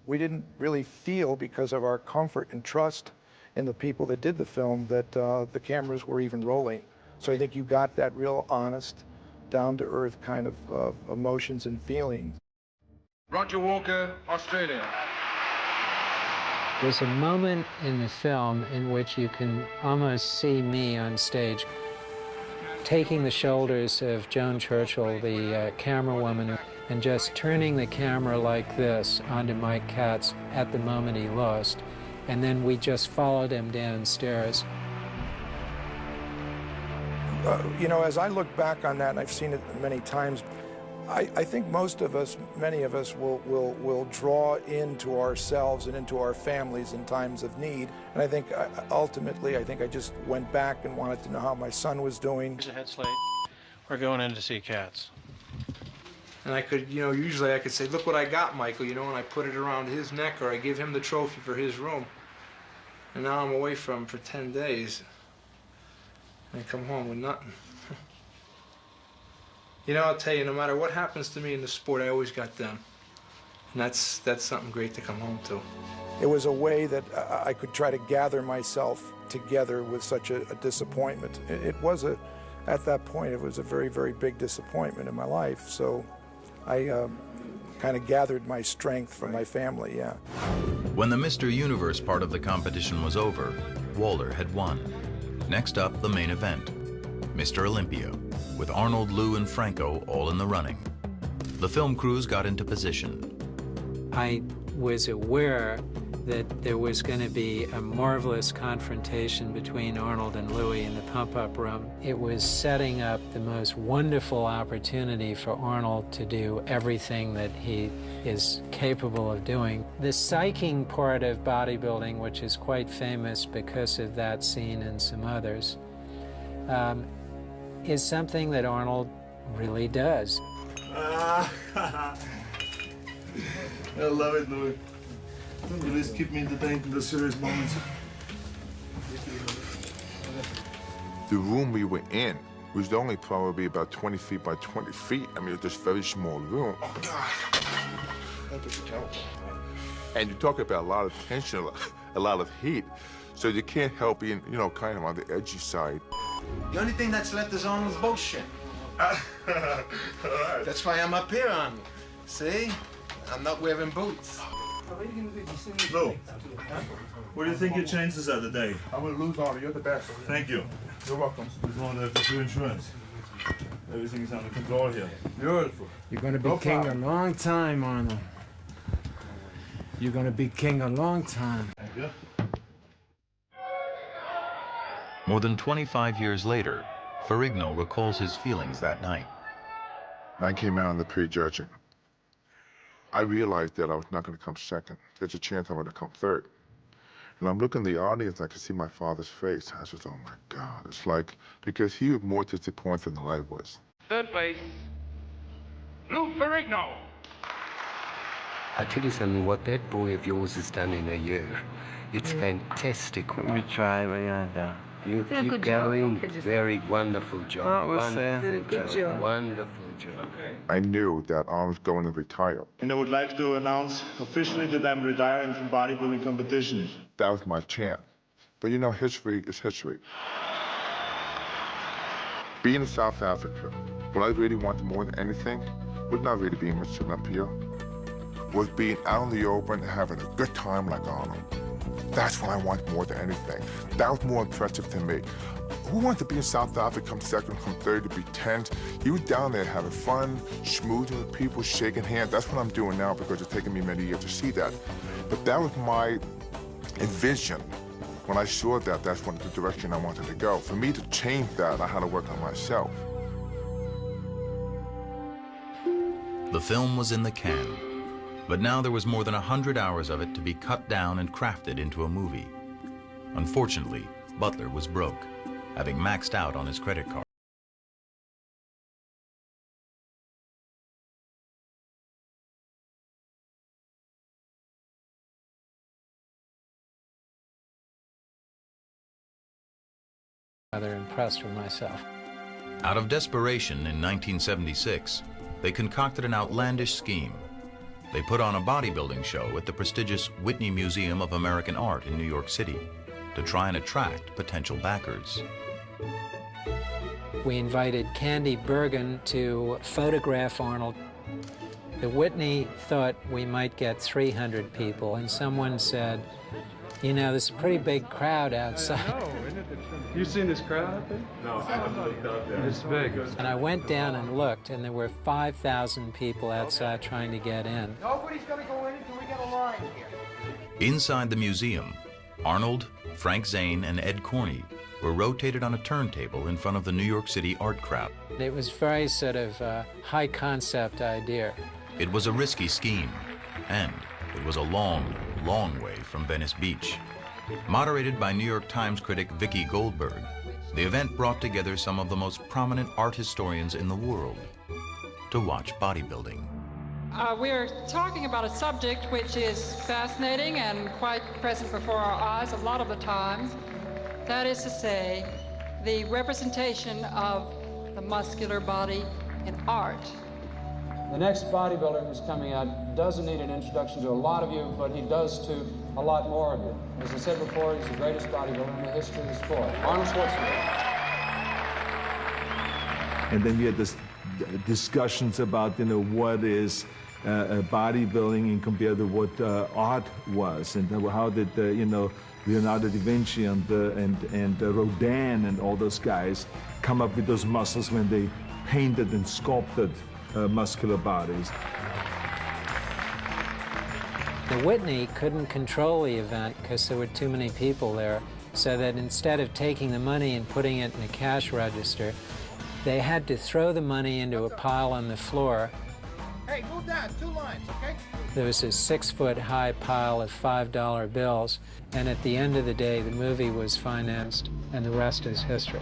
we didn't really feel, because of our comfort and trust in the people that did the film, that the cameras were even rolling. So I think you got that real honest, down-to-earth kind of emotions and feelings. Roger Walker, Australia. There's a moment in the film in which you can almost see me on stage taking the shoulders of Joan Churchill, the camera woman, and just turning the camera like this onto Mike Katz at the moment he lost. And then we just followed him downstairs. You know, as I look back on that, and I've seen it many times, I think most of us, many of us, will draw into ourselves and into our families in times of need. And I think ultimately, I think I just went back and wanted to know how my son was doing. Here's a head slate. We're going in to see Katz. And I could, you know, usually I could say, look what I got, Michael, you know, and I put it around his neck, or I give him the trophy for his room. And now I'm away from him for 10 days. And I come home with nothing. You know, I'll tell you, no matter what happens to me in the sport, I always got them. And that's something great to come home to. It was a way that I could try to gather myself together with such a disappointment. It was at that point, it was a very, very big disappointment in my life. So I kind of gathered my strength from my family, yeah. When the Mr. Universe part of the competition was over, Waller had won. Next up, the main event, Mr. Olympia, with Arnold, Lou, and Franco all in the running. The film crews got into position. I was aware that there was going to be a marvelous confrontation between Arnold and Louis in the pump-up room. It was setting up the most wonderful opportunity for Arnold to do everything that he is capable of doing. The psyching part of bodybuilding, which is quite famous because of that scene and some others, is something that Arnold really does. I love it, Louis. You always keep me entertained in the serious moments. The room we were in was only probably about 20 feet by 20 feet. I mean, it was this very small room. And you talk about a lot of tension, a lot of heat. So you can't help being, you know, kind of on the edgy side. The only thing that's left is Arnold's bullshit. That's why I'm up here, Arnold. See? I'm not wearing boots. Lou, what do you think your chances are today? I'm gonna lose, Arnold. You're the best. Thank you. You're welcome. Just wanted to do insurance. Everything is under control here. Beautiful. You're gonna be king a long time, Arnold. You're gonna be king a long time. Thank you. More than 25 years later, Ferrigno recalls his feelings that night. I came out in the prejudging. I realized that I was not going to come second. There's a chance I'm going to come third. And I'm looking at the audience, I could see my father's face. I said, oh my God. It's like, because he was more disappointed than I was. Third place, Lou Ferrigno. I tell you something, what that boy of yours has done in a year, it's fantastic. We try, but yeah. You keep going, very wonderful job. Oh, we'll see. Good job. Wonderful job. I knew that I was going to retire. And I would like to announce officially that I'm retiring from bodybuilding competitions. That was my chance. But you know, history is history. Being in South Africa, what I really wanted more than anything was not really being Mr. Olympia, was being out in the open and having a good time like Arnold. That's what I want more than anything. That was more impressive to me. Who wants to be in South Africa, come second, come third, to be 10th? He was down there having fun, schmoozing with people, shaking hands. That's what I'm doing now because it's taken me many years to see that. But that was my envision. When I saw that, that's the direction I wanted to go. For me to change that, I had to work on myself. The film was in the can, but now there was more than 100 hours of it to be cut down and crafted into a movie. Unfortunately, Butler was broke, having maxed out on his credit card. Rather impressed with myself. Out of desperation in 1976, they concocted an outlandish scheme. They put on a bodybuilding show at the prestigious Whitney Museum of American Art in New York City to try and attract potential backers. We invited Candy Bergen to photograph Arnold. The Whitney thought we might get 300 people, and someone said, you know, there's a pretty big crowd outside. You seen this crowd out there? No, I haven't looked out there. It's big. And I went down and looked, and there were 5,000 people outside trying to get in. Nobody's gonna go in until we get a line here. Inside the museum, Arnold, Frank Zane, and Ed Corney were rotated on a turntable in front of the New York City art crowd. It was very sort of a high concept idea. It was a risky scheme, and it was a long, long way from Venice Beach. Moderated by New York Times critic Vicki Goldberg, The event brought together some of the most prominent art historians in the world to watch bodybuilding. We're talking about a subject which is fascinating and quite present before our eyes a lot of the time. That is to say, the representation of the muscular body in art. The next bodybuilder who's coming out doesn't need an introduction to a lot of you, but he does to a lot more of you. As I said before, he's the greatest bodybuilder in the history of the sport, Arnold Schwarzenegger. And then we had this discussions about, you know, what is bodybuilding and compared to what art was, and how did, you know, Leonardo da Vinci and Rodin and all those guys come up with those muscles when they painted and sculpted muscular bodies. The Whitney couldn't control the event because there were too many people there, so that instead of taking the money and putting it in a cash register, they had to throw the money into a pile on the floor. Hey, move that, 2 lines, okay? There was a 6-foot-high pile of $5 bills, and at the end of the day, the movie was financed, and the rest is history.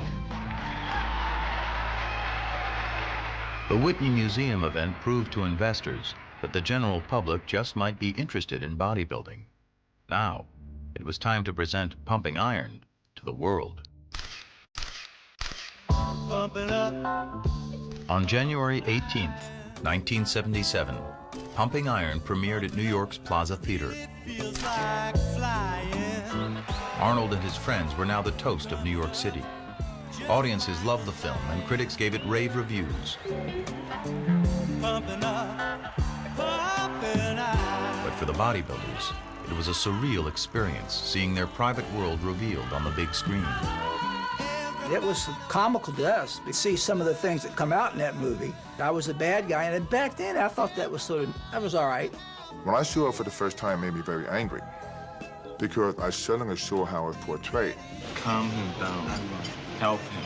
The Whitney Museum event proved to investors that the general public just might be interested in bodybuilding. Now, it was time to present Pumping Iron to the world. On January 18th, 1977, Pumping Iron premiered at New York's Plaza Theater. Arnold and his friends were now the toast of New York City. Audiences loved the film, and critics gave it rave reviews. But for the bodybuilders, it was a surreal experience seeing their private world revealed on the big screen. It was comical to us to see some of the things that come out in that movie. I was a bad guy, and back then I thought that was that was all right. When I saw it for the first time, it made me very angry because I suddenly saw how it was portrayed. Calm him down. Help him.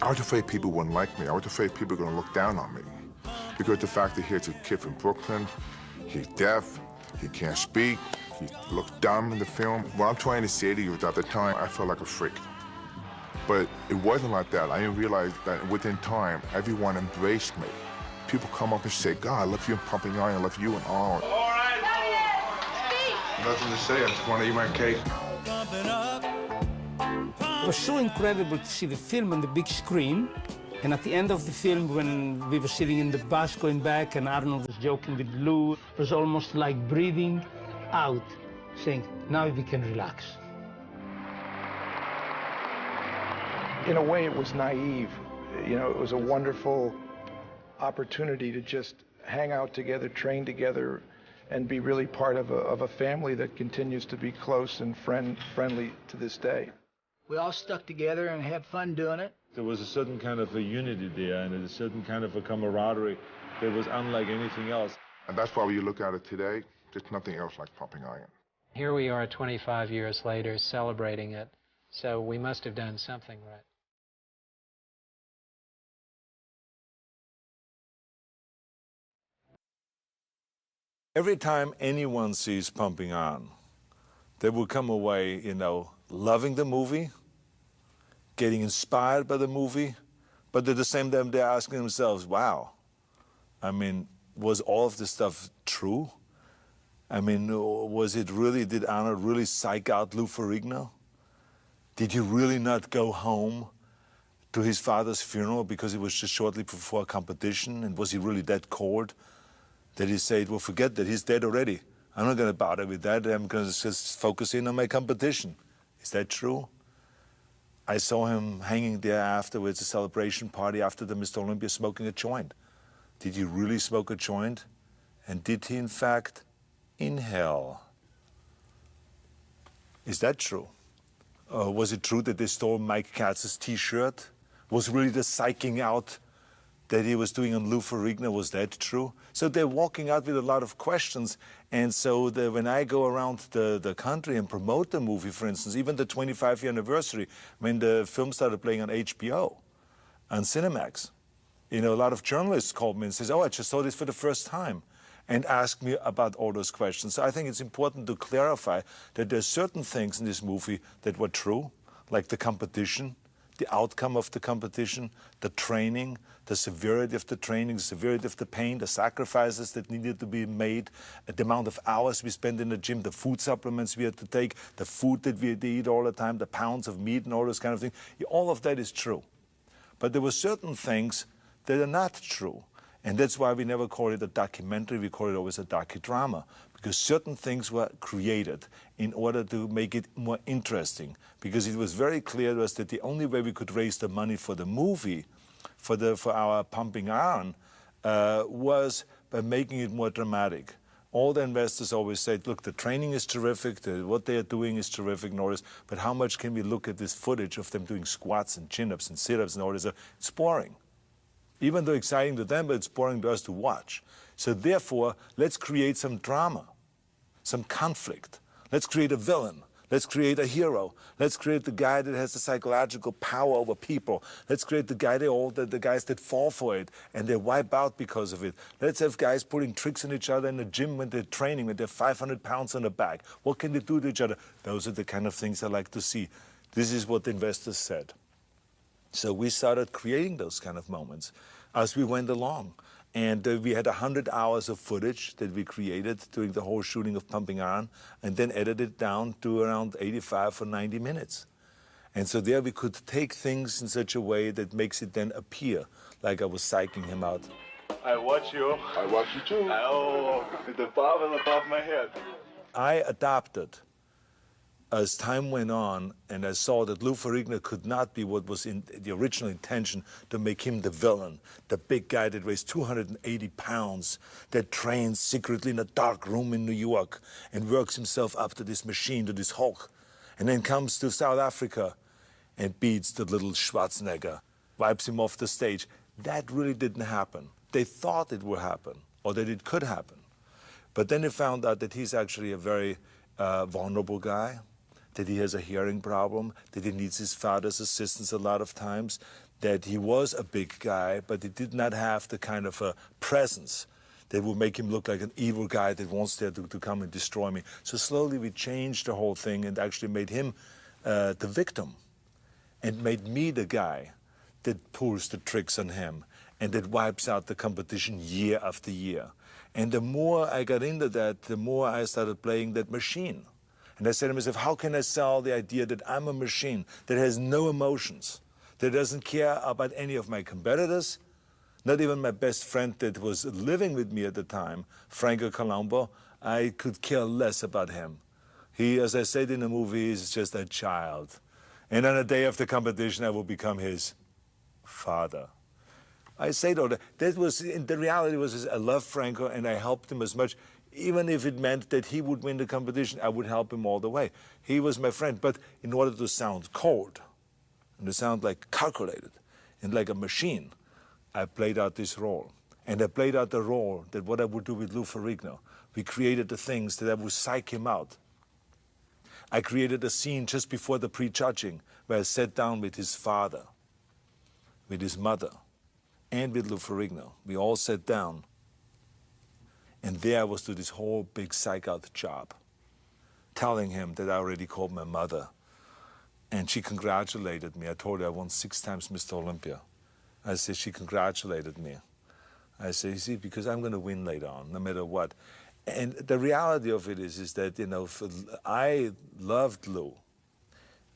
I was afraid people wouldn't like me. I was afraid people were going to look down on me because the fact that here's a kid from Brooklyn, he's deaf, he can't speak, he looks dumb in the film. What I'm trying to say to you is at the time, I felt like a freak. But it wasn't like that. I didn't realize that within time, everyone embraced me. People come up and say, God, I love you in Pumping Iron, I love you and Arnold. All right. Nothing to say, I just want to eat my cake. It was so incredible to see the film on the big screen. And at the end of the film, when we were sitting in the bus going back and Arnold was joking with Lou, it was almost like breathing out, saying, now we can relax. In a way, it was naive. You know, it was a wonderful opportunity to just hang out together, train together, and be really part of a family that continues to be close and friendly to this day. We all stuck together and had fun doing it. There was a certain kind of a unity there and a certain kind of a camaraderie that was unlike anything else. And that's why when you look at it today, there's nothing else like Pumping Iron. Here we are 25 years later celebrating it, so we must have done something right. Every time anyone sees Pumping Iron, they will come away, you know, loving the movie, getting inspired by the movie, but at the same time they're asking themselves, wow, I mean, was all of this stuff true? I mean, was it really, did Arnold really psych out Lou Ferrigno? Did he really not go home to his father's funeral because it was just shortly before a competition? And was he really that cold that he said, well, forget that, he's dead already. I'm not going to bother with that. I'm going to just focus in on my competition. Is that true? I saw him hanging there afterwards, a celebration party after the Mr. Olympia, smoking a joint. Did he really smoke a joint? And did he, in fact, inhale? Is that true? Was it true that they stole Mike Katz's T-shirt? Was really the psyching out that he was doing on Lou Ferrigno, was that true? So they're walking out with a lot of questions. And so when I go around the country and promote the movie, for instance, even the 25th anniversary, when the film started playing on HBO, on Cinemax, you know, a lot of journalists called me and says, oh, I just saw this for the first time, and asked me about all those questions. So I think it's important to clarify that there's certain things in this movie that were true, like the competition, the outcome of the competition, the training, the severity of the training, the severity of the pain, the sacrifices that needed to be made, the amount of hours we spent in the gym, the food supplements we had to take, the food that we had to eat all the time, the pounds of meat and all those kind of things. All of that is true. But there were certain things that are not true. And that's why we never call it a documentary, we call it always a docudrama, because certain things were created in order to make it more interesting, because it was very clear to us that the only way we could raise the money for the movie, for our Pumping Iron, was by making it more dramatic. All the investors always said, look, the training is terrific, what they are doing is terrific and all this, but how much can we look at this footage of them doing squats and chin-ups and sit-ups and all this? It's boring. Even though exciting to them, but it's boring to us to watch. So therefore, let's create some drama, some conflict. Let's create a villain. Let's create a hero. Let's create the guy that has the psychological power over people. Let's create the guy, the guys that fall for it and they wipe out because of it. Let's have guys putting tricks on each other in the gym when they're training, when they're 500 pounds on the back. What can they do to each other? Those are the kind of things I like to see. This is what the investors said. So we started creating those kind of moments as we went along. And we had 100 hours of footage that we created during the whole shooting of Pumping Iron, and then edited down to around 85 or 90 minutes. And so there we could take things in such a way that makes it then appear like I was psyching him out. I watch you. I watch you too. Oh, the barbell above my head. I adapted as time went on, and I saw that Lou Ferrigno could not be what was in the original intention, to make him the villain, the big guy that weighs 280 pounds, that trains secretly in a dark room in New York and works himself up to this machine, to this Hulk, and then comes to South Africa and beats the little Schwarzenegger, wipes him off the stage. That really didn't happen. They thought it would happen, or that it could happen. But then they found out that he's actually a very vulnerable guy, that he has a hearing problem, that he needs his father's assistance a lot of times, that he was a big guy, but he did not have the kind of a presence that would make him look like an evil guy that wants to come and destroy me. So slowly we changed the whole thing and actually made him the victim, and made me the guy that pulls the tricks on him and that wipes out the competition year after year. And the more I got into that, the more I started playing that machine. And I said to myself, how can I sell the idea that I'm a machine that has no emotions, that doesn't care about any of my competitors, not even my best friend that was living with me at the time, Franco Columbu. I could care less about him. He, as I said in the movie, is just a child. And on the day of the competition, I will become his father. I say that was, the reality was, I love Franco and I helped him as much. Even if it meant that he would win the competition, I would help him all the way. He was my friend, but in order to sound cold and to sound like calculated and like a machine, I played out this role. And I played out the role that what I would do with Lou Ferrigno. We created the things that I would psych him out. I created a scene just before the pre-judging where I sat down with his father, with his mother, and with Lou Ferrigno. We all sat down. And there I was to this whole big psych-out job, telling him that I already called my mother. And she congratulated me. I told her I won 6 times Mr. Olympia. I said, she congratulated me. I said, you see, because I'm going to win later on, no matter what. And the reality of it is that, you know, I loved Lou.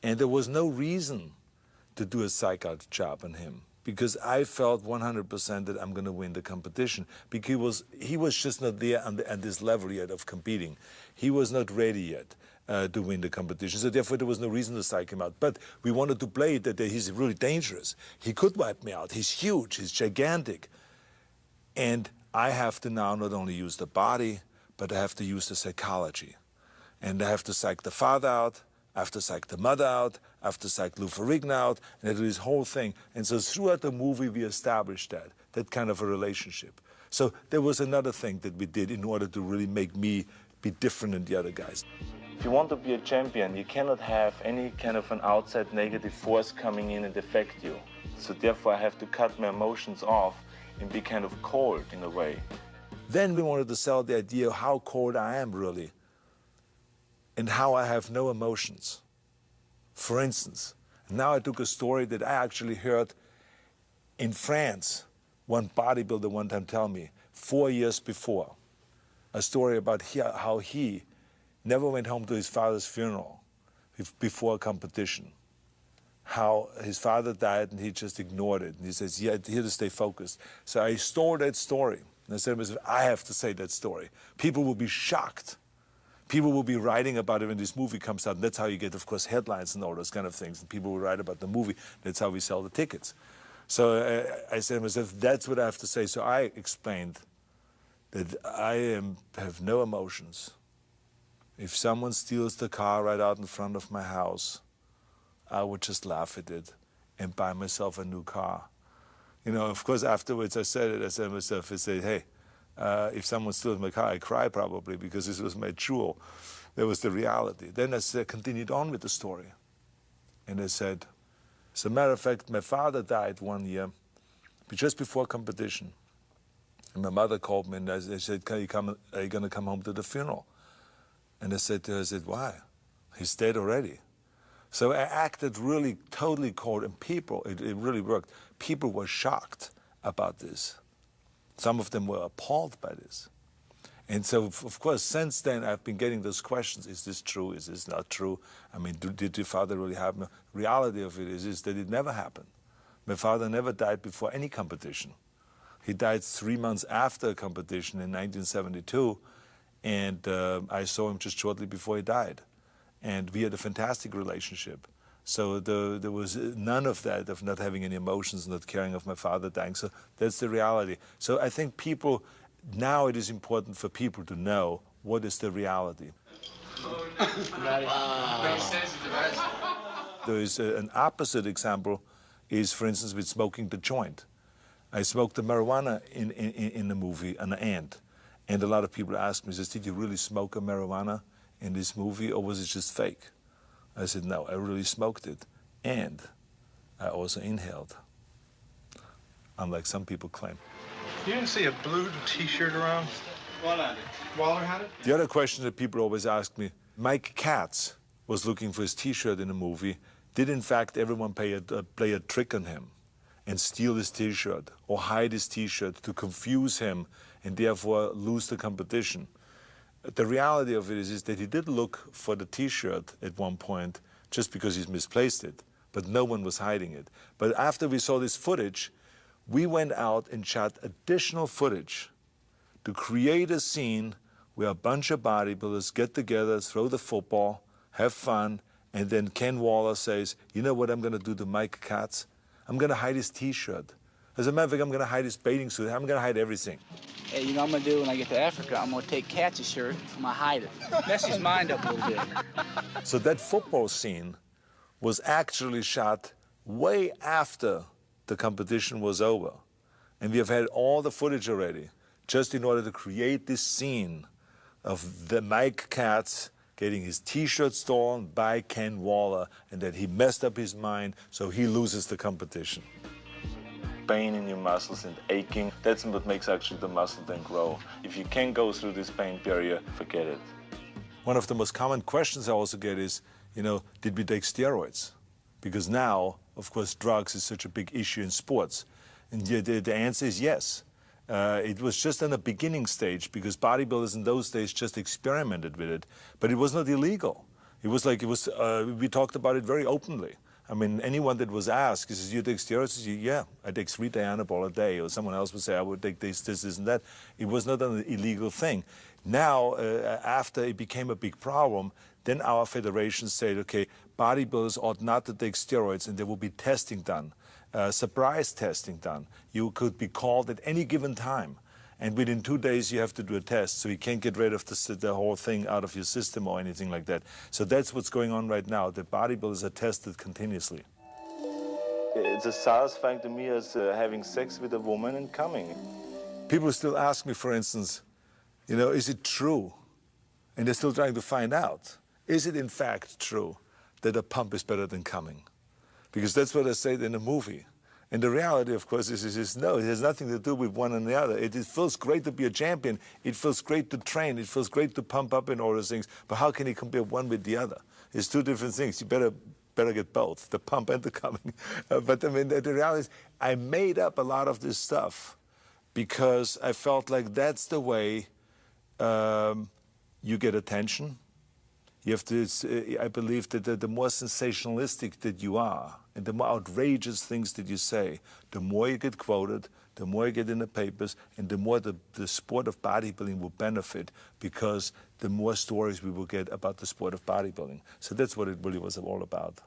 And there was no reason to do a psych-out job on him, because I felt 100% that I'm going to win the competition, because he was just not there at this level yet of competing. He was not ready yet to win the competition, so therefore there was no reason to psych him out. But we wanted to play it that he's really dangerous. He could wipe me out. He's huge. He's gigantic. And I have to now not only use the body, but I have to use the psychology. And I have to psych the father out, I have to psych the mother out, I have to psych Lou Ferrigno out, and I do this whole thing. And so throughout the movie, we established that kind of a relationship. So there was another thing that we did in order to really make me be different than the other guys. If you want to be a champion, you cannot have any kind of an outside negative force coming in and affect you. So therefore, I have to cut my emotions off and be kind of cold in a way. Then we wanted to sell the idea of how cold I am really, and how I have no emotions. For instance, Now I took a story that I actually heard in France, one bodybuilder one time tell me, 4 years before, a story about how he never went home to his father's funeral before a competition. How his father died and he just ignored it. And he says, yeah, here to stay focused. So I stole that story. And I said to myself, I have to say that story. People will be shocked. People will be writing about it when this movie comes out. And that's how you get, of course, headlines and all those kind of things. And people will write about the movie. That's how we sell the tickets. So I said to myself, that's what I have to say. So I explained that I have no emotions. If someone steals the car right out in front of my house, I would just laugh at it and buy myself a new car. You know, of course, afterwards I said to myself, I said, hey, if someone steals my car, I cry probably because this was my jewel. That was the reality. Then I continued on with the story. And I said, as a matter of fact, my father died one year, just before competition. And my mother called me and I said, are you going to come home to the funeral? And I said to her, why? He's dead already. So I acted really totally cold, and people, it really worked. People were shocked about this. Some of them were appalled by this. And so, of course, since then, I've been getting those questions. Is this true? Is this not true? I mean, did your father really happen? The reality of it is that it never happened. My father never died before any competition. He died 3 months after a competition in 1972, and I saw him just shortly before he died. And we had a fantastic relationship. So there was none of that, of not having any emotions, not caring of my father dying. So that's the reality. So I think people, now it is important for people to know what is the reality. There is an opposite example is, for instance, with smoking the joint. I smoked the marijuana in the movie, an ant. And a lot of people ask me, did you really smoke a marijuana in this movie, or was it just fake? I said, no, I really smoked it. And I also inhaled, unlike some people claim. You didn't see a blue T-shirt around? Waller had it? The other question that people always ask me, Mike Katz was looking for his T-shirt in the movie. Did, in fact, everyone play a trick on him and steal his T-shirt or hide his T-shirt to confuse him and therefore lose the competition? The reality of it is that he did look for the T-shirt at one point just because he's misplaced it, but no one was hiding it. But after we saw this footage, we went out and shot additional footage to create a scene where a bunch of bodybuilders get together, throw the football, have fun, and then Ken Waller says, you know what I'm going to do to Mike Katz? I'm going to hide his T-shirt. As a matter of fact, I'm going to hide his bathing suit. I'm going to hide everything. Hey, you know what I'm going to do when I get to Africa? I'm going to take Katz's shirt, I'm going to hide it. Mess his mind up a little bit. So that football scene was actually shot way after the competition was over. And we have had all the footage already, just in order to create this scene of the Mike Katz getting his T-shirt stolen by Ken Waller, and that he messed up his mind, so he loses the competition. Pain in your muscles and aching, that's what makes actually the muscle then grow. If you can't go through this pain barrier, forget it. One of the most common questions I also get is, you know, did we take steroids? Because now, of course, drugs is such a big issue in sports. And the answer is yes. It was just in a beginning stage because bodybuilders in those days just experimented with it. But it was not illegal. It was like, we talked about it very openly. I mean, anyone that was asked, he says, you take steroids? Yeah, I take 3 Dianabol a day. Or someone else would say, I would take this, and that. It was not an illegal thing. Now, after it became a big problem, then our federation said, okay, bodybuilders ought not to take steroids, and there will be testing done, surprise testing done. You could be called at any given time. And within 2 days, you have to do a test, so you can't get rid of the whole thing out of your system or anything like that. So that's what's going on right now. The bodybuilders are tested continuously. It's as satisfying to me as having sex with a woman and coming. People still ask me, for instance, you know, is it true? And they're still trying to find out. Is it in fact true that a pump is better than coming? Because that's what I said in the movie. And the reality, of course, is no, it has nothing to do with one and the other. It feels great to be a champion. It feels great to train. It feels great to pump up and all those things. But how can you compare one with the other? It's 2 different things. You better better get both, the pump and the coming. But I mean, the reality is, I made up a lot of this stuff because I felt like that's the way you get attention. You have to, I believe that the more sensationalistic that you are, and the more outrageous things that you say, the more you get quoted, the more you get in the papers, and the more the sport of bodybuilding will benefit, because the more stories we will get about the sport of bodybuilding. So that's what it really was all about.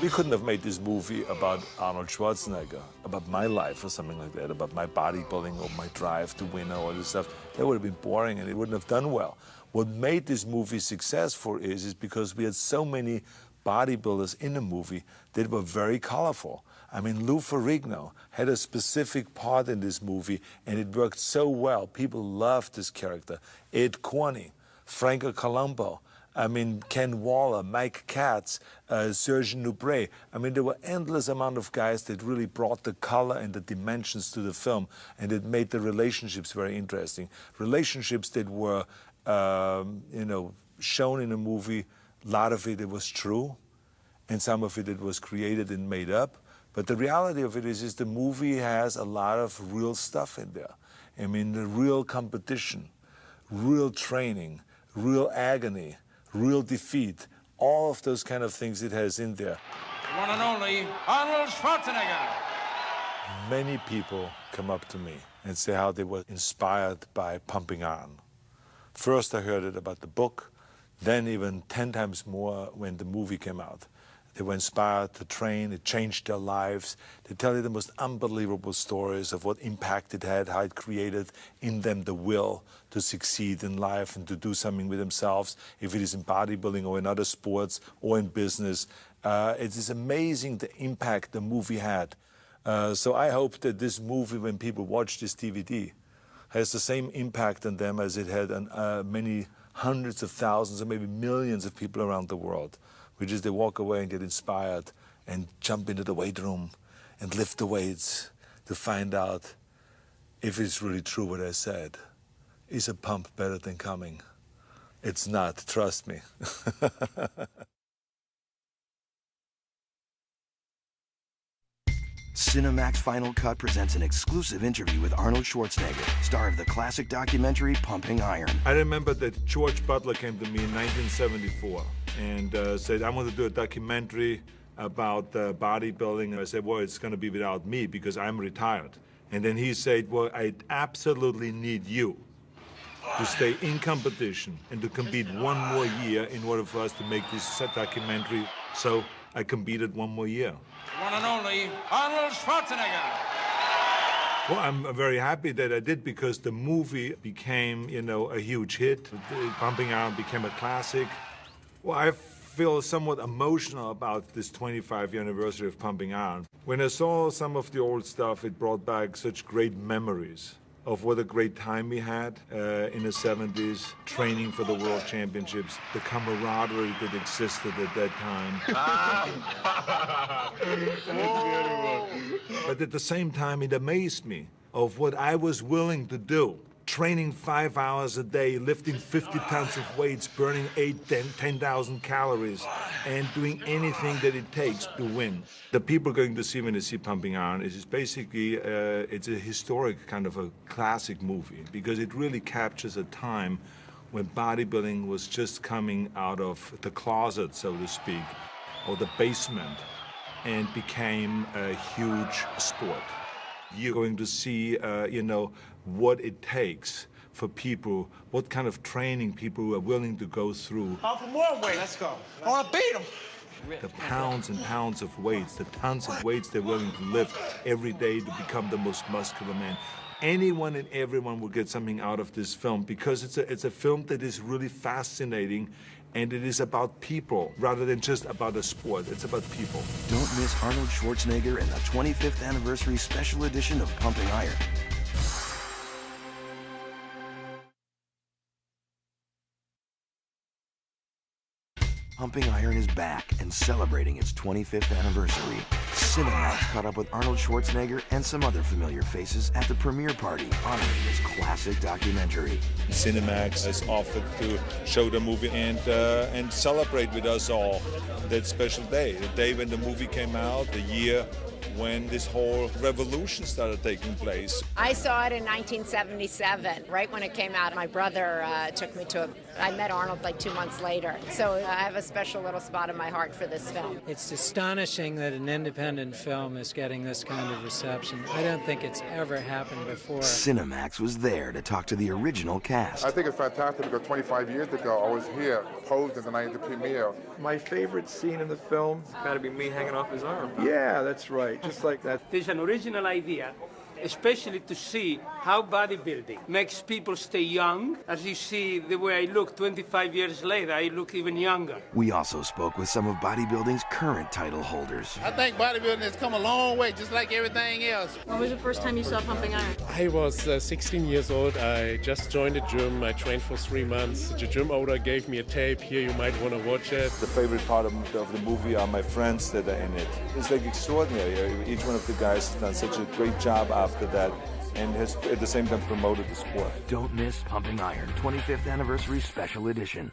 We couldn't have made this movie about Arnold Schwarzenegger, about my life or something like that, about my bodybuilding or my drive to win or all this stuff. That would have been boring and it wouldn't have done well. What made this movie successful is because we had so many bodybuilders in the movie that were very colorful. I mean, Lou Ferrigno had a specific part in this movie and it worked so well. People loved this character. Ed Corney, Franco Columbu, I mean, Ken Waller, Mike Katz, Serge Nubret. I mean, there were endless amount of guys that really brought the color and the dimensions to the film, and it made the relationships very interesting. Relationships that were, you know, shown in the movie. A lot of it was true, and some of it was created and made up. But the reality of it is the movie has a lot of real stuff in there. I mean, the real competition, real training, real agony, real defeat, all of those kind of things it has in there. The one and only Arnold Schwarzenegger. Many people come up to me and say how they were inspired by Pumpingiron. First I heard it about the book, then even 10 times more when the movie came out. They were inspired to train, it changed their lives. They tell you the most unbelievable stories of what impact it had, how it created in them the will to succeed in life and to do something with themselves, if it is in bodybuilding or in other sports or in business. It is amazing the impact the movie had. So I hope that this movie, when people watch this DVD, has the same impact on them as it had on many hundreds of thousands or maybe millions of people around the world. Which is they walk away and get inspired and jump into the weight room and lift the weights to find out if it's really true what I said. Is a pump better than coming? It's not, trust me. Cinemax Final Cut presents an exclusive interview with Arnold Schwarzenegger, star of the classic documentary Pumpingiron. I remember that George Butler came to me in 1974 and said, I want to do a documentary about bodybuilding. And I said, well, it's going to be without me because I'm retired. And then he said, well, I absolutely need you to stay in competition and to compete one more year in order for us to make this documentary. So I competed one more year. One and only Arnold Schwarzenegger. Well, I'm very happy that I did because the movie became, you know, a huge hit. Pumpingiron became a classic. Well, I feel somewhat emotional about this 25-year anniversary of Pumpingiron. When I saw some of the old stuff, it brought back such great memories of what a great time we had in the 70s, training for the World Championships, the camaraderie that existed at that time. But at the same time, it amazed me of what I was willing to do. Training 5 hours a day, lifting 50 tons of weights, burning 10,000 calories, and doing anything that it takes to win. The people are going to see when they see Pumpingiron is basically, it's a historic kind of a classic movie because it really captures a time when bodybuilding was just coming out of the closet, so to speak, or the basement, and became a huge sport. You're going to see, you know, what it takes for people, what kind of training people are willing to go through. Off for more weight. Let's go. I want to beat him. The pounds and pounds of weights, the tons of weights they're willing to lift every day to become the most muscular man. Anyone and everyone will get something out of this film because it's a film that is really fascinating and it is about people rather than just about a sport. It's about people. Don't miss Arnold Schwarzenegger in the 25th anniversary special edition of Pumpingiron. Pumpingiron is back and celebrating its 25th anniversary. Cinemax caught up with Arnold Schwarzenegger and some other familiar faces at the premiere party honoring his classic documentary. Cinemax has offered to show the movie and celebrate with us all that special day, the day when the movie came out, the year when this whole revolution started taking place. I saw it in 1977, right when it came out. My brother took me to it. I met Arnold like 2 months later. So I have a special little spot in my heart for this film. It's astonishing that an independent film is getting this kind of reception. I don't think it's ever happened before. Cinemax was there to talk to the original cast. I think it's fantastic because 25 years ago I was here, posed the night of the premiere. My favorite scene in the film? Got to be me hanging off his arm. Yeah, that's right, just like that. There's an original idea, especially to see how bodybuilding makes people stay young. As you see the way I look 25 years later, I look even younger. We also spoke with some of bodybuilding's current title holders. I think bodybuilding has come a long way, just like everything else. When was the first time you saw pumping iron? I was 16 years old. I just joined the gym. I trained for 3 months. The gym owner gave me a tape. Here, you might want to watch it. The favorite part of the movie are my friends that are in it. It's like extraordinary. Each one of the guys has done such a great job after that and has at the same time promoted the sport. Don't miss Pumping Iron 25th Anniversary Special Edition.